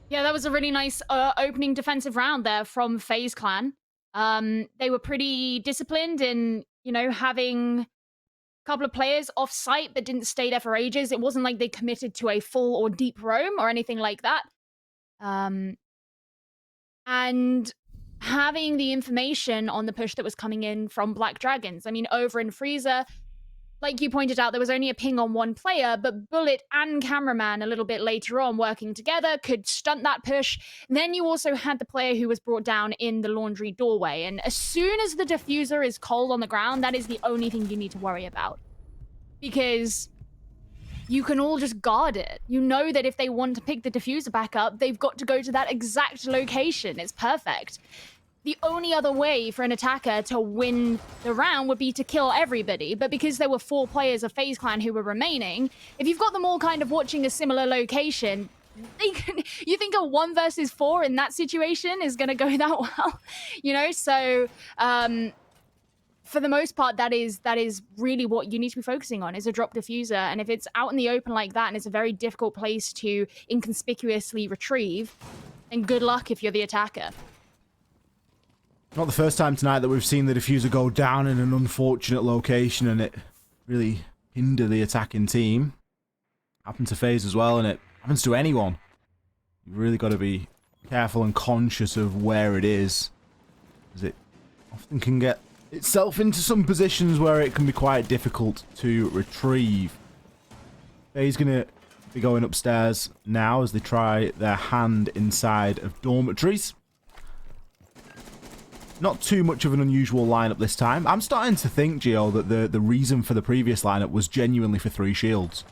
Yeah, that was a really nice opening defensive round there from FaZe Clan. They were pretty disciplined in, you know, having a couple of players off site but didn't stay there for ages. It wasn't like they committed to a full or deep roam or anything like that. And having the information on the push that was coming in from Black Dragons. I mean, over in Freezer, like you pointed out, there was only a ping on one player, but Bullet and Cameraman a little bit later on working together could stunt that push. Then you also had the player who was brought down in the laundry doorway. And as soon as the diffuser is cold on the ground, that is the only thing you need to worry about. Because you can all just guard it. You know that if they want to pick the diffuser back up, they've got to go to that exact location. It's perfect. The only other way for an attacker to win the round would be to kill everybody. But because there were 4 players of FaZe Clan who were remaining, if you've got them all kind of watching a similar location, you think a 1 versus 4 in that situation is going to go that well? You know, so for the most part, that is really what you need to be focusing on, is a drop diffuser. And if it's out in the open like that and it's a very difficult place to inconspicuously retrieve, then good luck if you're the attacker. Not the first time tonight that we've seen the diffuser go down in an unfortunate location and it really hinder the attacking team. Happened to FaZe as well, and it happens to anyone. You've really got to be careful and conscious of where it is, as it often can get itself into some positions where it can be quite difficult to retrieve. FaZe gonna be going upstairs now as they try their hand inside of dormitories. Not too much of an unusual lineup this time. I'm starting to think, Gio, that the reason for the previous lineup was genuinely for 3 shields.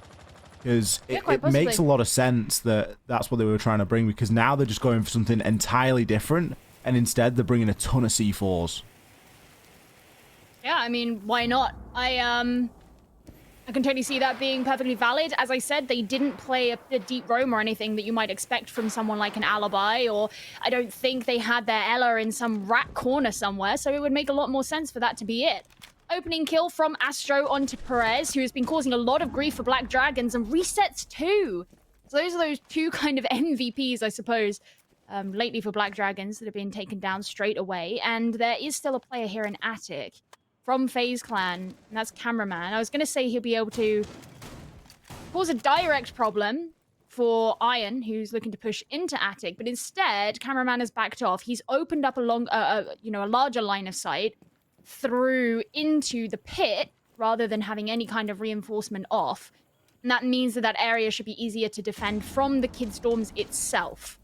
Because it makes a lot of sense that that's what they were trying to bring, because now they're just going for something entirely different, and instead they're bringing a ton of C4s. Yeah, I mean, why not? I can totally see that being perfectly valid. As I said, they didn't play a deep roam or anything that you might expect from someone like an Alibi, or I don't think they had their Ella in some rat corner somewhere, so it would make a lot more sense for that to be it. Opening kill from Astro onto Perez, who has been causing a lot of grief for Black Dragons, and resets too. So those are those 2 kind of MVPs, I suppose, lately for Black Dragons that have been taken down straight away. And there is still a player here in Attic from FaZe Clan, and that's Cameraman. I was going to say he'll be able to cause a direct problem for Iron, who's looking to push into Attic, but instead, Cameraman has backed off. He's opened up a larger line of sight through into the pit, rather than having any kind of reinforcement off. And that means that that area should be easier to defend from the kids' dorms itself.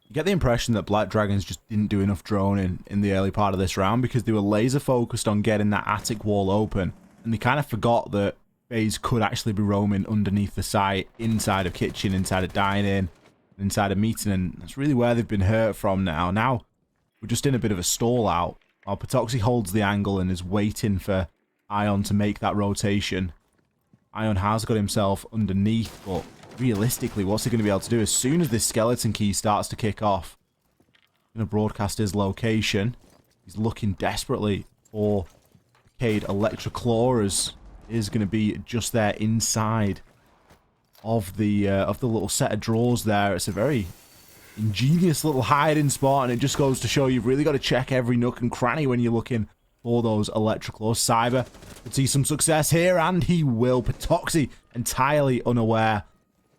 You get the impression that Black Dragons just didn't do enough droning in the early part of this round, because they were laser focused on getting that attic wall open, and they kind of forgot that FaZe could actually be roaming underneath the site, inside of kitchen, inside of dining, inside of meeting, and that's really where they've been hurt from now. Now we're just in a bit of a stall out while Patoxy holds the angle and is waiting for Ion to make that rotation. Ion has got himself underneath, but realistically, what's he going to be able to do as soon as this skeleton key starts to kick off? He's going to broadcast his location. He's looking desperately for Cade Electroclaw, as is going to be just there inside of the little set of drawers there. It's a very ingenious little hiding spot, and it just goes to show you've really got to check every nook and cranny when you're looking for those Electroclaws. Cyber could see some success here, and he will. Patoxy entirely unaware,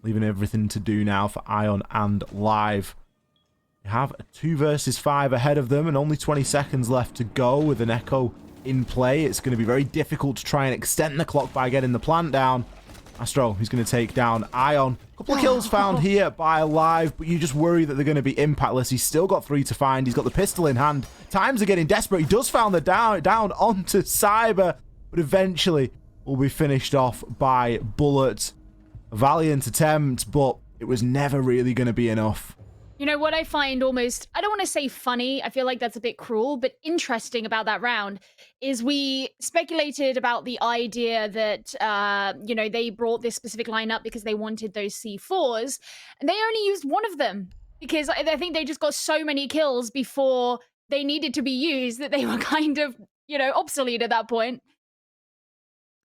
leaving everything to do now for Ion and Live. They have a 2 versus 5 ahead of them and only 20 seconds left to go with an Echo in play. It's going to be very difficult to try and extend the clock by getting the plant down. Astro, he's going to take down Ion. A couple of kills found here by Live, but you just worry that they're going to be impactless. He's still got 3 to find. He's got the pistol in hand. Times are getting desperate. He does found the down onto Cyber, but eventually will be finished off by Bullet. A valiant attempt, but it was never really going to be enough. You know, what I find almost, I don't want to say funny, I feel like that's a bit cruel, but interesting about that round is we speculated about the idea that, you know, they brought this specific lineup because they wanted those C4s, and they only used 1 of them because I think they just got so many kills before they needed to be used that they were kind of, you know, obsolete at that point.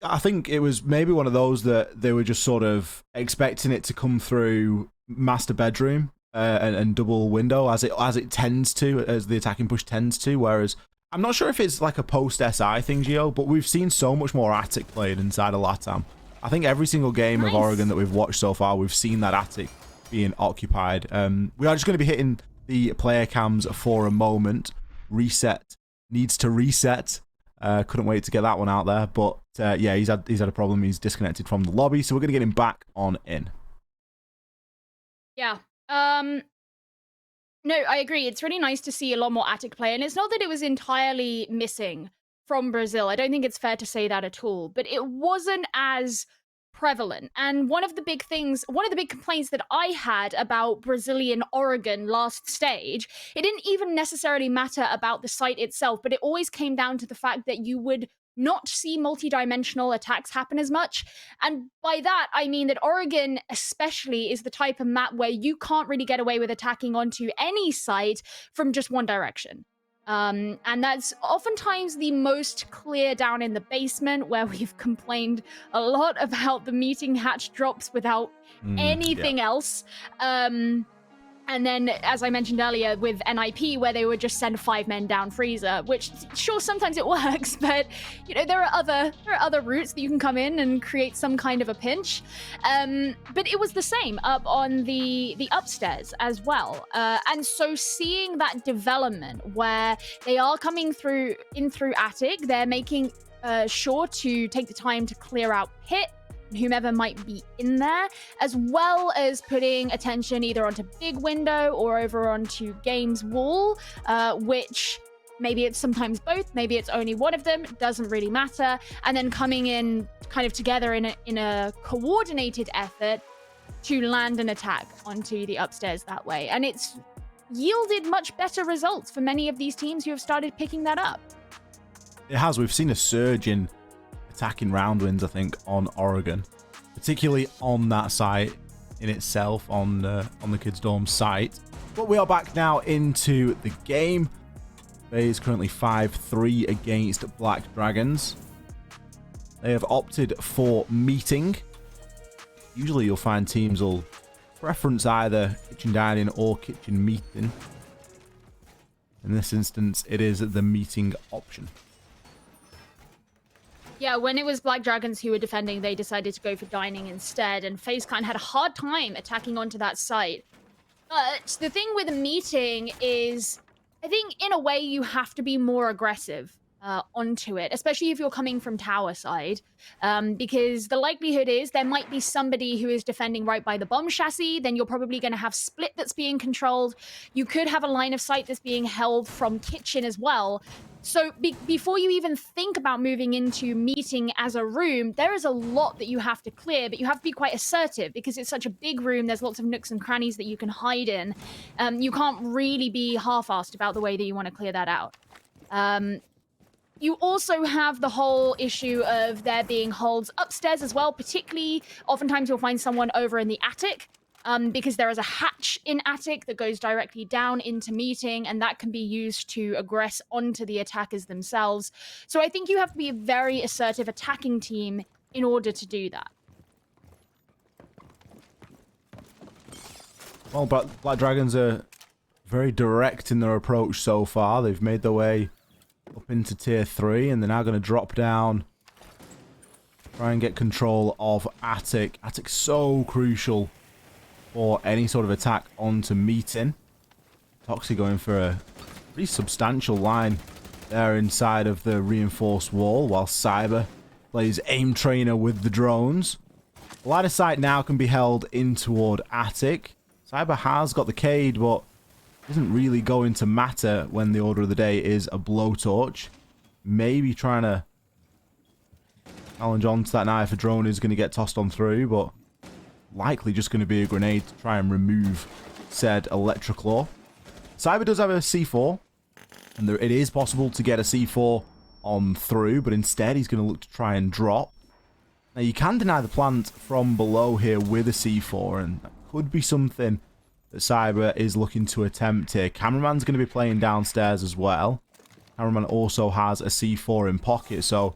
I think it was maybe one of those that they were just sort of expecting it to come through master bedroom and double window as it tends to, as the attacking push tends to. Whereas I'm not sure if it's like a post SI thing, Gio, but we've seen so much more attic played inside of LATAM. I think every single game of Oregon that we've watched so far, we've seen that attic being occupied. We are just going to be hitting the player cams for a moment. Reset needs to reset. Couldn't wait to get that one out there, but yeah, he's had a problem. He's disconnected from the lobby, so we're gonna get him back on in. Yeah. No, I agree. It's really nice to see a lot more attic play, and it's not that it was entirely missing from Brazil. I don't think it's fair to say that at all, but it wasn't as prevalent. And one of the big complaints that I had about Brazilian Oregon last stage, it didn't even necessarily matter about the site itself, but it always came down to the fact that you would not see multi-dimensional attacks happen as much. And by that, I mean that Oregon especially is the type of map where you can't really get away with attacking onto any site from just one direction. And that's oftentimes the most clear down in the basement, where we've complained a lot about the meeting hatch drops without anything else. And then, as I mentioned earlier, with NIP, where they would just send 5 men down freezer, which, sure, sometimes it works, but, you know, there are other routes that you can come in and create some kind of a pinch. But it was the same up on the upstairs as well. And so seeing that development where they are coming through attic, they're making sure to take the time to clear out pit, whomever might be in there, as well as putting attention either onto big window or over onto games wall, which maybe it's sometimes both, maybe it's only one of them, doesn't really matter, and then coming in kind of together in a coordinated effort to land an attack onto the upstairs that way. And it's yielded much better results for many of these teams who have started picking that up. It has. We've seen a surge in attacking round wins, I think, on Oregon, particularly on that site in itself, on the Kids Dorm site. But we are back now into the game. FaZe currently 5-3 against Black Dragons. They have opted for meeting. Usually you'll find teams will preference either kitchen dining or kitchen meeting. In this instance, it is the meeting option. Yeah, when it was Black Dragons who were defending, they decided to go for dining instead, and FaZe kind of had a hard time attacking onto that site. But the thing with a meeting is, I think in a way you have to be more aggressive onto it, especially if you're coming from tower side, because the likelihood is there might be somebody who is defending right by the bomb chassis, then you're probably going to have split that's being controlled. You could have a line of sight that's being held from kitchen as well. So before you even think about moving into meeting as a room, there is a lot that you have to clear, but you have to be quite assertive because it's such a big room. There's lots of nooks and crannies that you can hide in. You can't really be half-assed about the way that you want to clear that out. You also have the whole issue of there being holds upstairs as well, particularly oftentimes you'll find someone over in the attic. Because there is a hatch in attic that goes directly down into meeting, and that can be used to aggress onto the attackers themselves. So I think you have to be a very assertive attacking team in order to do that. Well, Black Dragons are very direct in their approach so far. They've made their way up into tier 3, and they're now going to drop down, try and get control of attic. Attic's so crucial for any sort of attack onto meeting. Toxie going for a pretty substantial line there inside of the reinforced wall, while Cyber plays aim trainer with the drones. The line of sight now can be held in toward attic. Cyber has got the Cade, but isn't really going to matter when the order of the day is a blowtorch. Maybe trying to challenge onto that now if a drone is going to get tossed on through, but likely just going to be a grenade to try and remove said Electroclaw. Cyber does have a C4, and it is possible to get a C4 on through, but instead he's going to look to try and drop. Now you can deny the plant from below here with a C4, and that could be something that Cyber is looking to attempt here. Cameraman's going to be playing downstairs as well. Cameraman also has a C4 in pocket, so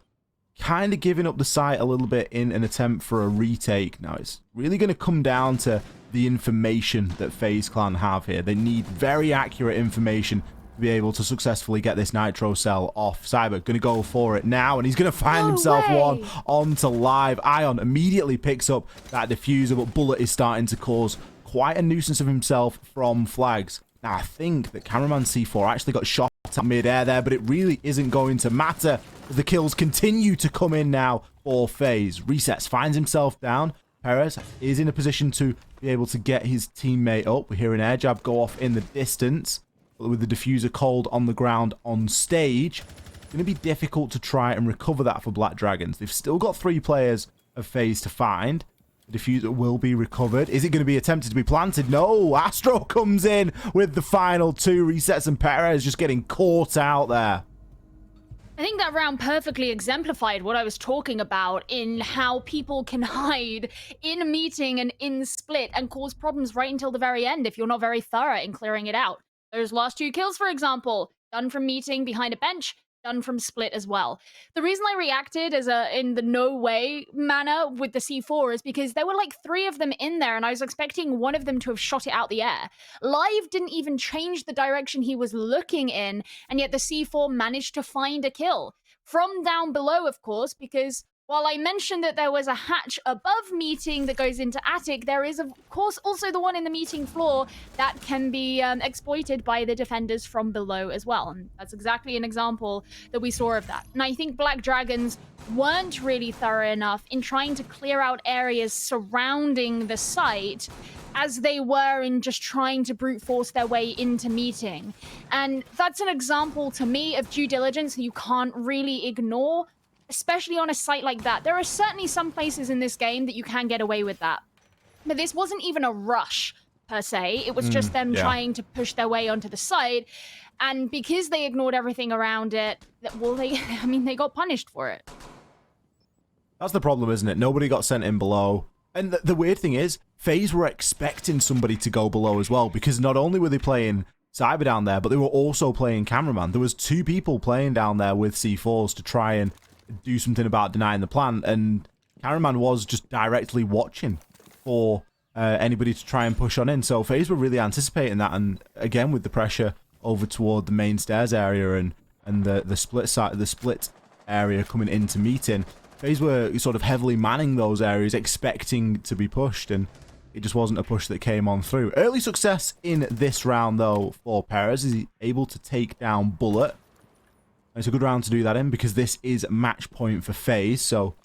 kind of giving up the site a little bit in an attempt for a retake. Now, it's really going to come down to the information that FaZe Clan have here. They need very accurate information to be able to successfully get this Nitro cell off. Cyber going to go for it now, and he's going to find himself one onto live. Ion immediately picks up that diffuser, but Bullet is starting to cause quite a nuisance of himself from flags. Now, I think that Cameraman C4 actually got shot at mid-air there, but it really isn't going to matter. The kills continue to come in now for FaZe. Resets, finds himself down. Perez is in a position to be able to get his teammate up. We hear an air jab go off in the distance. But with the diffuser cold on the ground on stage, it's going to be difficult to try and recover that for Black Dragons. They've still got 3 players of FaZe to find. The diffuser will be recovered. Is it going to be attempted to be planted? No! Astro comes in with the final 2 resets, and Perez just getting caught out there. I think that round perfectly exemplified what I was talking about in how people can hide in a meeting and in split and cause problems right until the very end if you're not very thorough in clearing it out. Those last 2 kills, for example, done from meeting behind a bench, done from split as well. The reason I reacted in the no way manner with the C4 is because there were like 3 of them in there, and I was expecting one of them to have shot it out the air. Live didn't even change the direction he was looking in, and yet the C4 managed to find a kill. From down below, of course, because while I mentioned that there was a hatch above meeting that goes into attic, there is, of course, also the one in the meeting floor that can be exploited by the defenders from below as well. And that's exactly an example that we saw of that. And I think Black Dragons weren't really thorough enough in trying to clear out areas surrounding the site as they were in just trying to brute force their way into meeting. And that's an example to me of due diligence that you can't really ignore, especially on a site like that. There are certainly some places in this game that you can get away with that. But this wasn't even a rush, per se. It was just them trying to push their way onto the site. And because they ignored everything around it, well, they got punished for it. That's the problem, isn't it? Nobody got sent in below. And the weird thing is, FaZe were expecting somebody to go below as well, because not only were they playing Cyber down there, but they were also playing Cameraman. There was 2 people playing down there with C4s to try and do something about denying the plan, and Cameraman was just directly watching for anybody to try and push on in. So FaZe were really anticipating that, and again with the pressure over toward the main stairs area and the split side, the split area coming into meeting, FaZe were sort of heavily manning those areas, expecting to be pushed, and it just wasn't a push that came on through. Early success in this round though for Perez. Is he able to take down Bullet? It's a good round to do that in, because this is match point for FaZe, so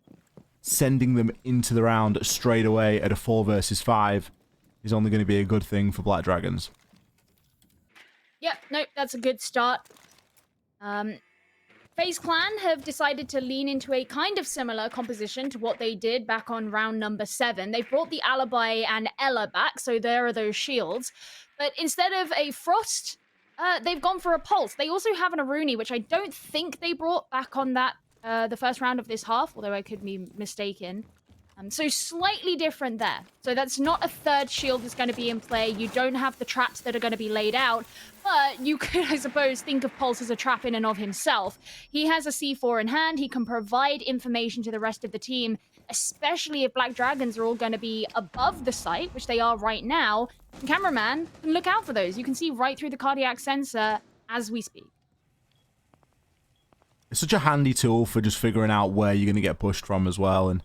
sending them into the round straight away at a 4 versus 5 is only going to be a good thing for Black Dragons. Yep, nope, that's a good start. FaZe Clan have decided to lean into a kind of similar composition to what they did back on round number 7. They brought the Alibi and Ella back, so there are those shields. But instead of a Frost, they've gone for a Pulse. They also have an Aruni, which I don't think they brought back on that the first round of this half, although I could be mistaken. So slightly different there. So that's not a third shield that's going to be in play. You don't have the traps that are going to be laid out, but you could, I suppose, think of Pulse as a trap in and of himself. He has a C4 in hand. He can provide information to the rest of the team, especially if Black Dragons are all going to be above the site, which they are right now. And Cameraman can look out for those. You can see right through the cardiac sensor as we speak. It's such a handy tool for just figuring out where you're going to get pushed from as well, and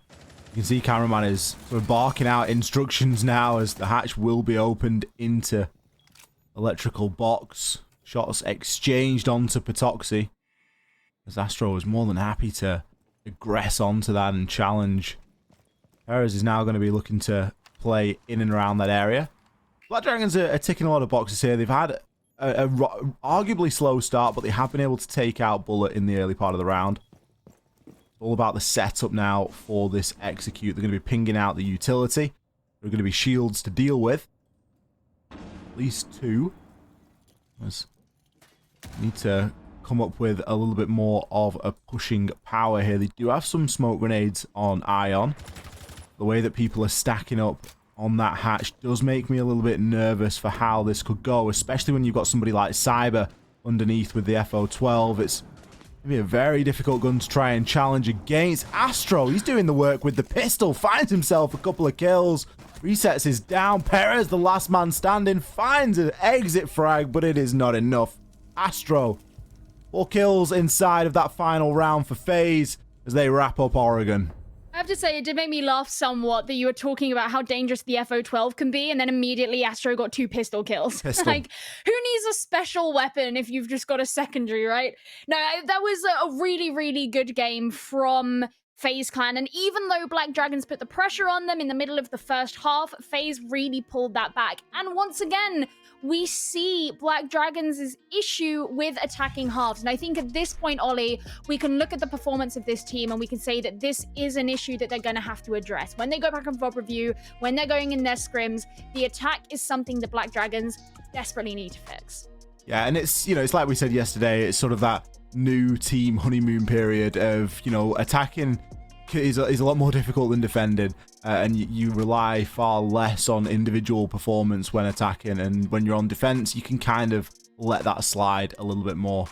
you can see Cameraman is sort of barking out instructions now as the hatch will be opened into electrical box. Shots exchanged onto Patoxy, as Astro is more than happy to aggress onto that and challenge. Perez is now going to be looking to play in and around that area. Black Dragons are ticking a lot of boxes here. They've had a arguably slow start, but they have been able to take out Bullet in the early part of the round. All about the setup now for this execute. They're going to be pinging out the utility. There are going to be shields to deal with. At least 2. Need to come up with a little bit more of a pushing power here. They do have some smoke grenades on Ion. The way that people are stacking up on that hatch does make me a little bit nervous for how this could go, especially when you've got somebody like Cyber underneath with the FO12. It's be a very difficult gun to try and challenge against. Astro, he's doing the work with the pistol, finds himself a couple of kills, resets his down. Perez, the last man standing, finds an exit frag, but it is not enough. Astro, 4 kills inside of that final round for FaZe as they wrap up Oregon. I have to say, it did make me laugh somewhat that you were talking about how dangerous the FO12 can be, and then immediately Astro got 2 pistol kills. Like, who needs a special weapon if you've just got a secondary, right? No, that was a really, really good game from FaZe Clan, and even though Black Dragons put the pressure on them in the middle of the first half, FaZe really pulled that back. And once again, we see Black Dragons' issue with attacking halves. And I think at this point, Ollie, we can look at the performance of this team and we can say that this is an issue that they're going to have to address. When they go back and forth review, when they're going in their scrims, the attack is something that Black Dragons desperately need to fix. Yeah, and it's, you know, it's like we said yesterday, it's sort of that new team honeymoon period of, you know, attacking is a lot more difficult than defending, and you rely far less on individual performance when attacking, and when you're on defense you can kind of let that slide a little bit more.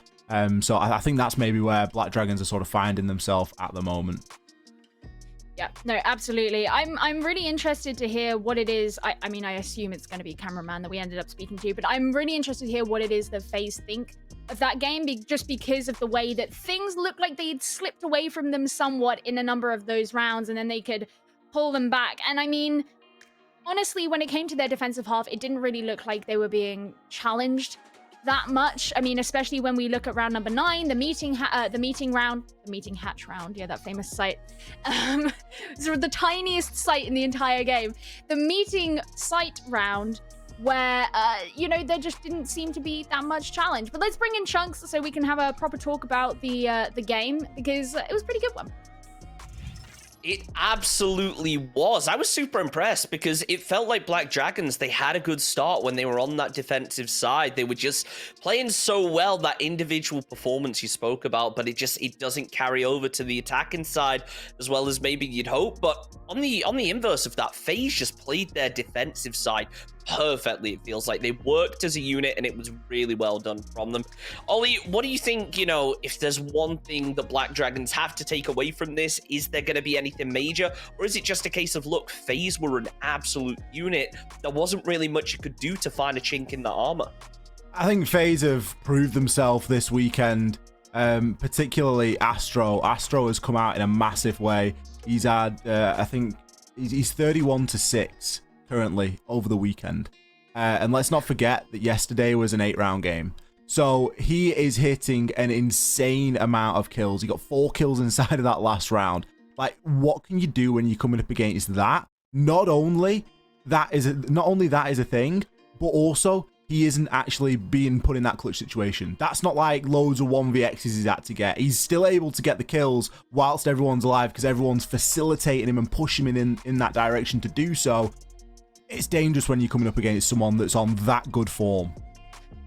So I think that's maybe where Black Dragons are sort of finding themselves at the moment. Yeah, no, absolutely. I'm really interested to hear what it is. I mean, I assume it's going to be Cameraman that we ended up speaking to, but I'm really interested to hear what it is that FaZe think of that game, just because of the way that things look like they'd slipped away from them somewhat in a number of those rounds, and then they could pull them back. And I mean, honestly, when it came to their defensive half, it didn't really look like they were being challenged that much. I mean, especially when we look at round number 9, the meeting hatch round, yeah, that famous site. Sort of the tiniest site in the entire game. The meeting site round where, you know, there just didn't seem to be that much challenge. But let's bring in Chunks so we can have a proper talk about the game, because it was a pretty good one. It absolutely was. I was super impressed because it felt like Black Dragons, they had a good start when they were on that defensive side. They were just playing so well, that individual performance you spoke about, but it doesn't carry over to the attacking side as well as maybe you'd hope. But on the inverse of that, FaZe just played their defensive side perfectly. It feels like they worked as a unit and it was really well done from them. Ollie, what do you think, you know, if there's one thing that Black Dragons have to take away from this, is there going to be anything major, or is it just a case of, look, FaZe were an absolute unit, there wasn't really much you could do to find a chink in the armor? I think FaZe have proved themselves this weekend, particularly Astro. Astro has come out in a massive way. He's had, I think, he's 31-6 currently over the weekend. And let's not forget that yesterday was an 8-round game. So he is hitting an insane amount of kills. He got 4 kills inside of that last round. Like, what can you do when you're coming up against that? Not only that is a thing, but also he isn't actually being put in that clutch situation. That's not like loads of 1vx's he's had to get. He's still able to get the kills whilst everyone's alive because everyone's facilitating him and pushing him in that direction to do so. It's dangerous when you're coming up against someone that's on that good form.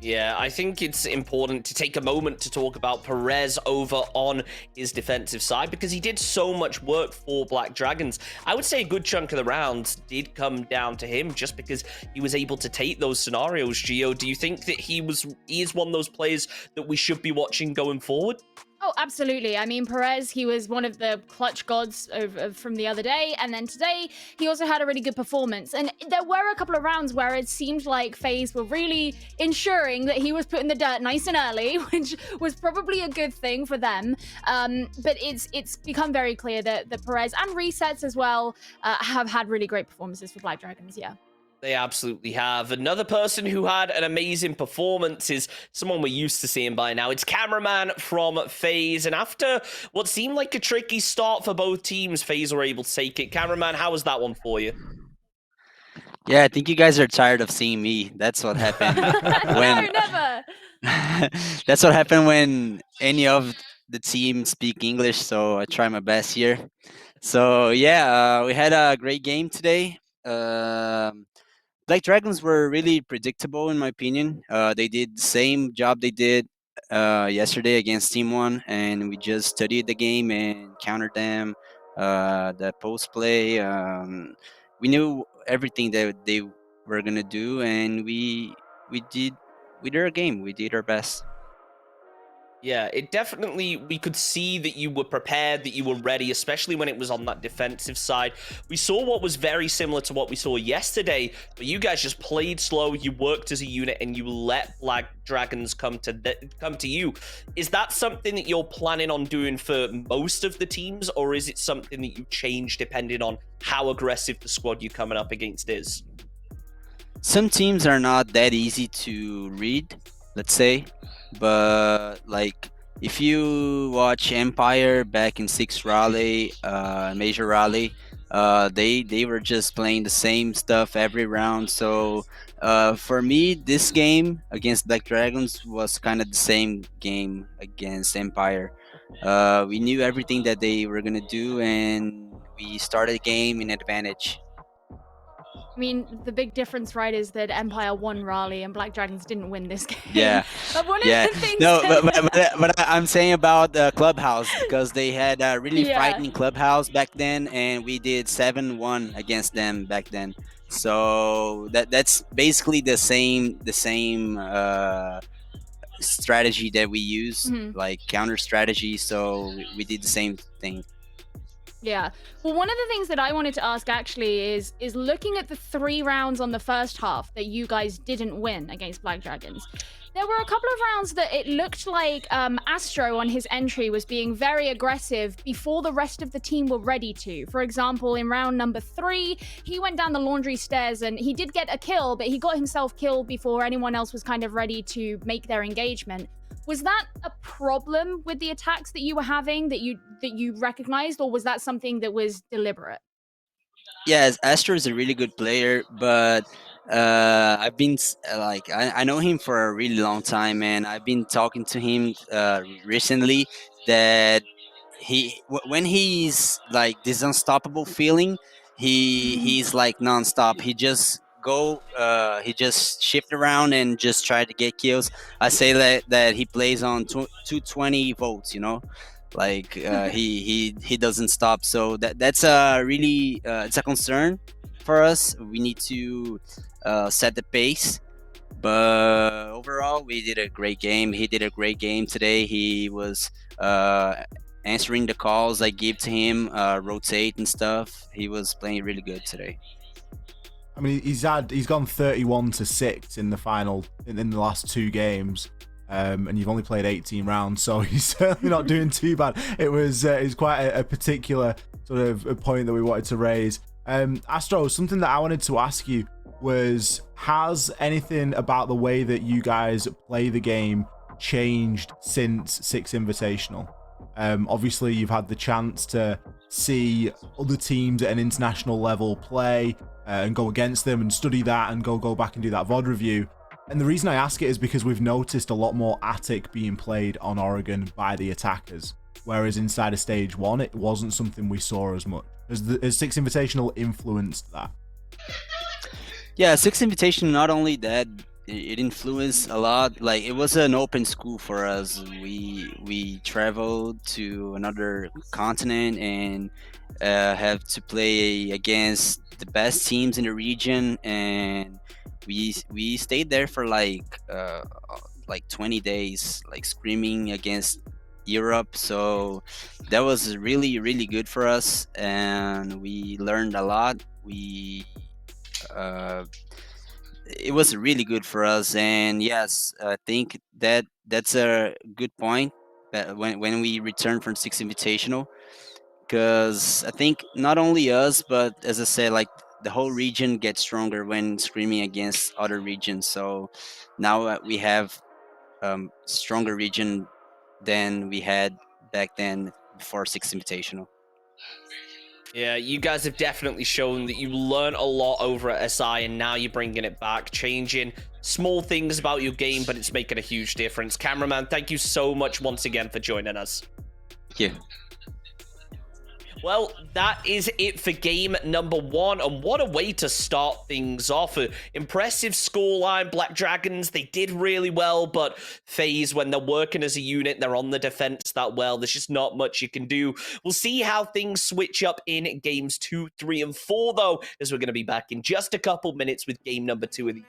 Yeah, I think it's important to take a moment to talk about Perez over on his defensive side, because he did so much work for Black Dragons. I would say a good chunk of the rounds did come down to him just because he was able to take those scenarios. Gio, do you think that he is one of those players that we should be watching going forward? Oh, absolutely. I mean, Perez, he was one of the clutch gods from the other day. And then today, he also had a really good performance. And there were a couple of rounds where it seemed like FaZe were really ensuring that he was put in the dirt nice and early, which was probably a good thing for them. But it's become very clear that Perez and Resets as well have had really great performances for Black Dragons, yeah. They absolutely have. Another person who had an amazing performance is someone we're used to seeing by now. It's Cameraman from FaZe. And after what seemed like a tricky start for both teams, FaZe were able to take it. Cameraman, how was that one for you? Yeah, I think you guys are tired of seeing me. That's what happened. No, never. That's what happened when any of the team speak English, so I try my best here. So yeah, we had a great game today. Black Dragons were really predictable, in my opinion. They did the same job they did yesterday against Team 1, and we just studied the game and countered them. The post play, we knew everything that they were gonna do, and we did our game. We did our best. Yeah, it definitely, we could see that you were prepared, that you were ready, especially when it was on that defensive side. We saw what was very similar to what we saw yesterday, but you guys just played slow, you worked as a unit, and you let Black Dragons come to you. Is that something that you're planning on doing for most of the teams, or is it something that you change depending on how aggressive the squad you're coming up against is? Some teams are not that easy to read, let's say. But like, if you watch Empire back in 6th Rally, Major Rally, they were just playing the same stuff every round. So for me, this game against Black Dragons was kind of the same game against Empire. We knew everything that they were gonna do, and we started the game in advantage. I mean, the big difference, right, is that Empire won Raleigh and Black Dragons didn't win this game. Yeah. The things no, but I'm saying about the Clubhouse, because they had a really frightening Clubhouse back then, and we did 7-1 against them back then. So that's basically the same strategy that we use, like counter strategy. So we did the same thing. Yeah. Well, one of the things that I wanted to ask actually is looking at the 3 rounds on the first half that you guys didn't win against Black Dragons. There were a couple of rounds that it looked like Astro on his entry was being very aggressive before the rest of the team were ready to. For example, in round number 3, he went down the laundry stairs and he did get a kill, but he got himself killed before anyone else was kind of ready to make their engagement. Was that a problem with the attacks that you were having that you recognized, or was that something that was deliberate? Yes, Astro is a really good player, but I've been like I know him for a really long time, and I've been talking to him recently that when he's like this unstoppable feeling, he's like nonstop. He just shift around and just try to get kills. I say that he plays on 220 volts, you know, like he doesn't stop. So that's a really it's a concern for us. We need to set the pace. But overall, we did a great game. He did a great game today. He was answering the calls I gave to him, rotate and stuff. He was playing really good today. I mean, he's gone 31-6 in the final in the last 2 games, and you've only played 18 rounds, so he's certainly not doing too bad. It was quite a particular sort of a point that we wanted to raise. Astro, something that I wanted to ask you was, has anything about the way that you guys play the game changed since Six Invitational? Obviously, you've had the chance to see other teams at an international level play and go against them and study that and go back and do that VOD review. And the reason I ask it is because we've noticed a lot more Attic being played on Oregon by the attackers, whereas inside of Stage 1, it wasn't something we saw as much. Has Six Invitational influenced that? Yeah, Six Invitational, not only that, it influenced a lot. Like, it was an open school for us. We traveled to another continent and have to play against the best teams in the region, and we stayed there for like 20 days, like screaming against Europe. So that was really, really good for us, and we learned a lot. It was really good for us, and yes, I think that's a good point that when we return from Six Invitational, because I think not only us, but as I said, like the whole region gets stronger when screaming against other regions. So now we have stronger region than we had back then before Six Invitational. Yeah, you guys have definitely shown that you learn a lot over at SI, and now you're bringing it back, changing small things about your game, but it's making a huge difference. Cameraman, thank you so much once again for joining us. Thank you. Well, that is it for game number 1, and what a way to start things off. Impressive scoreline. Black Dragons, they did really well, but FaZe, when they're working as a unit, they're on the defense that well. There's just not much you can do. We'll see how things switch up in games 2, 3, and 4, though, as we're going to be back in just a couple minutes with game number 2 of the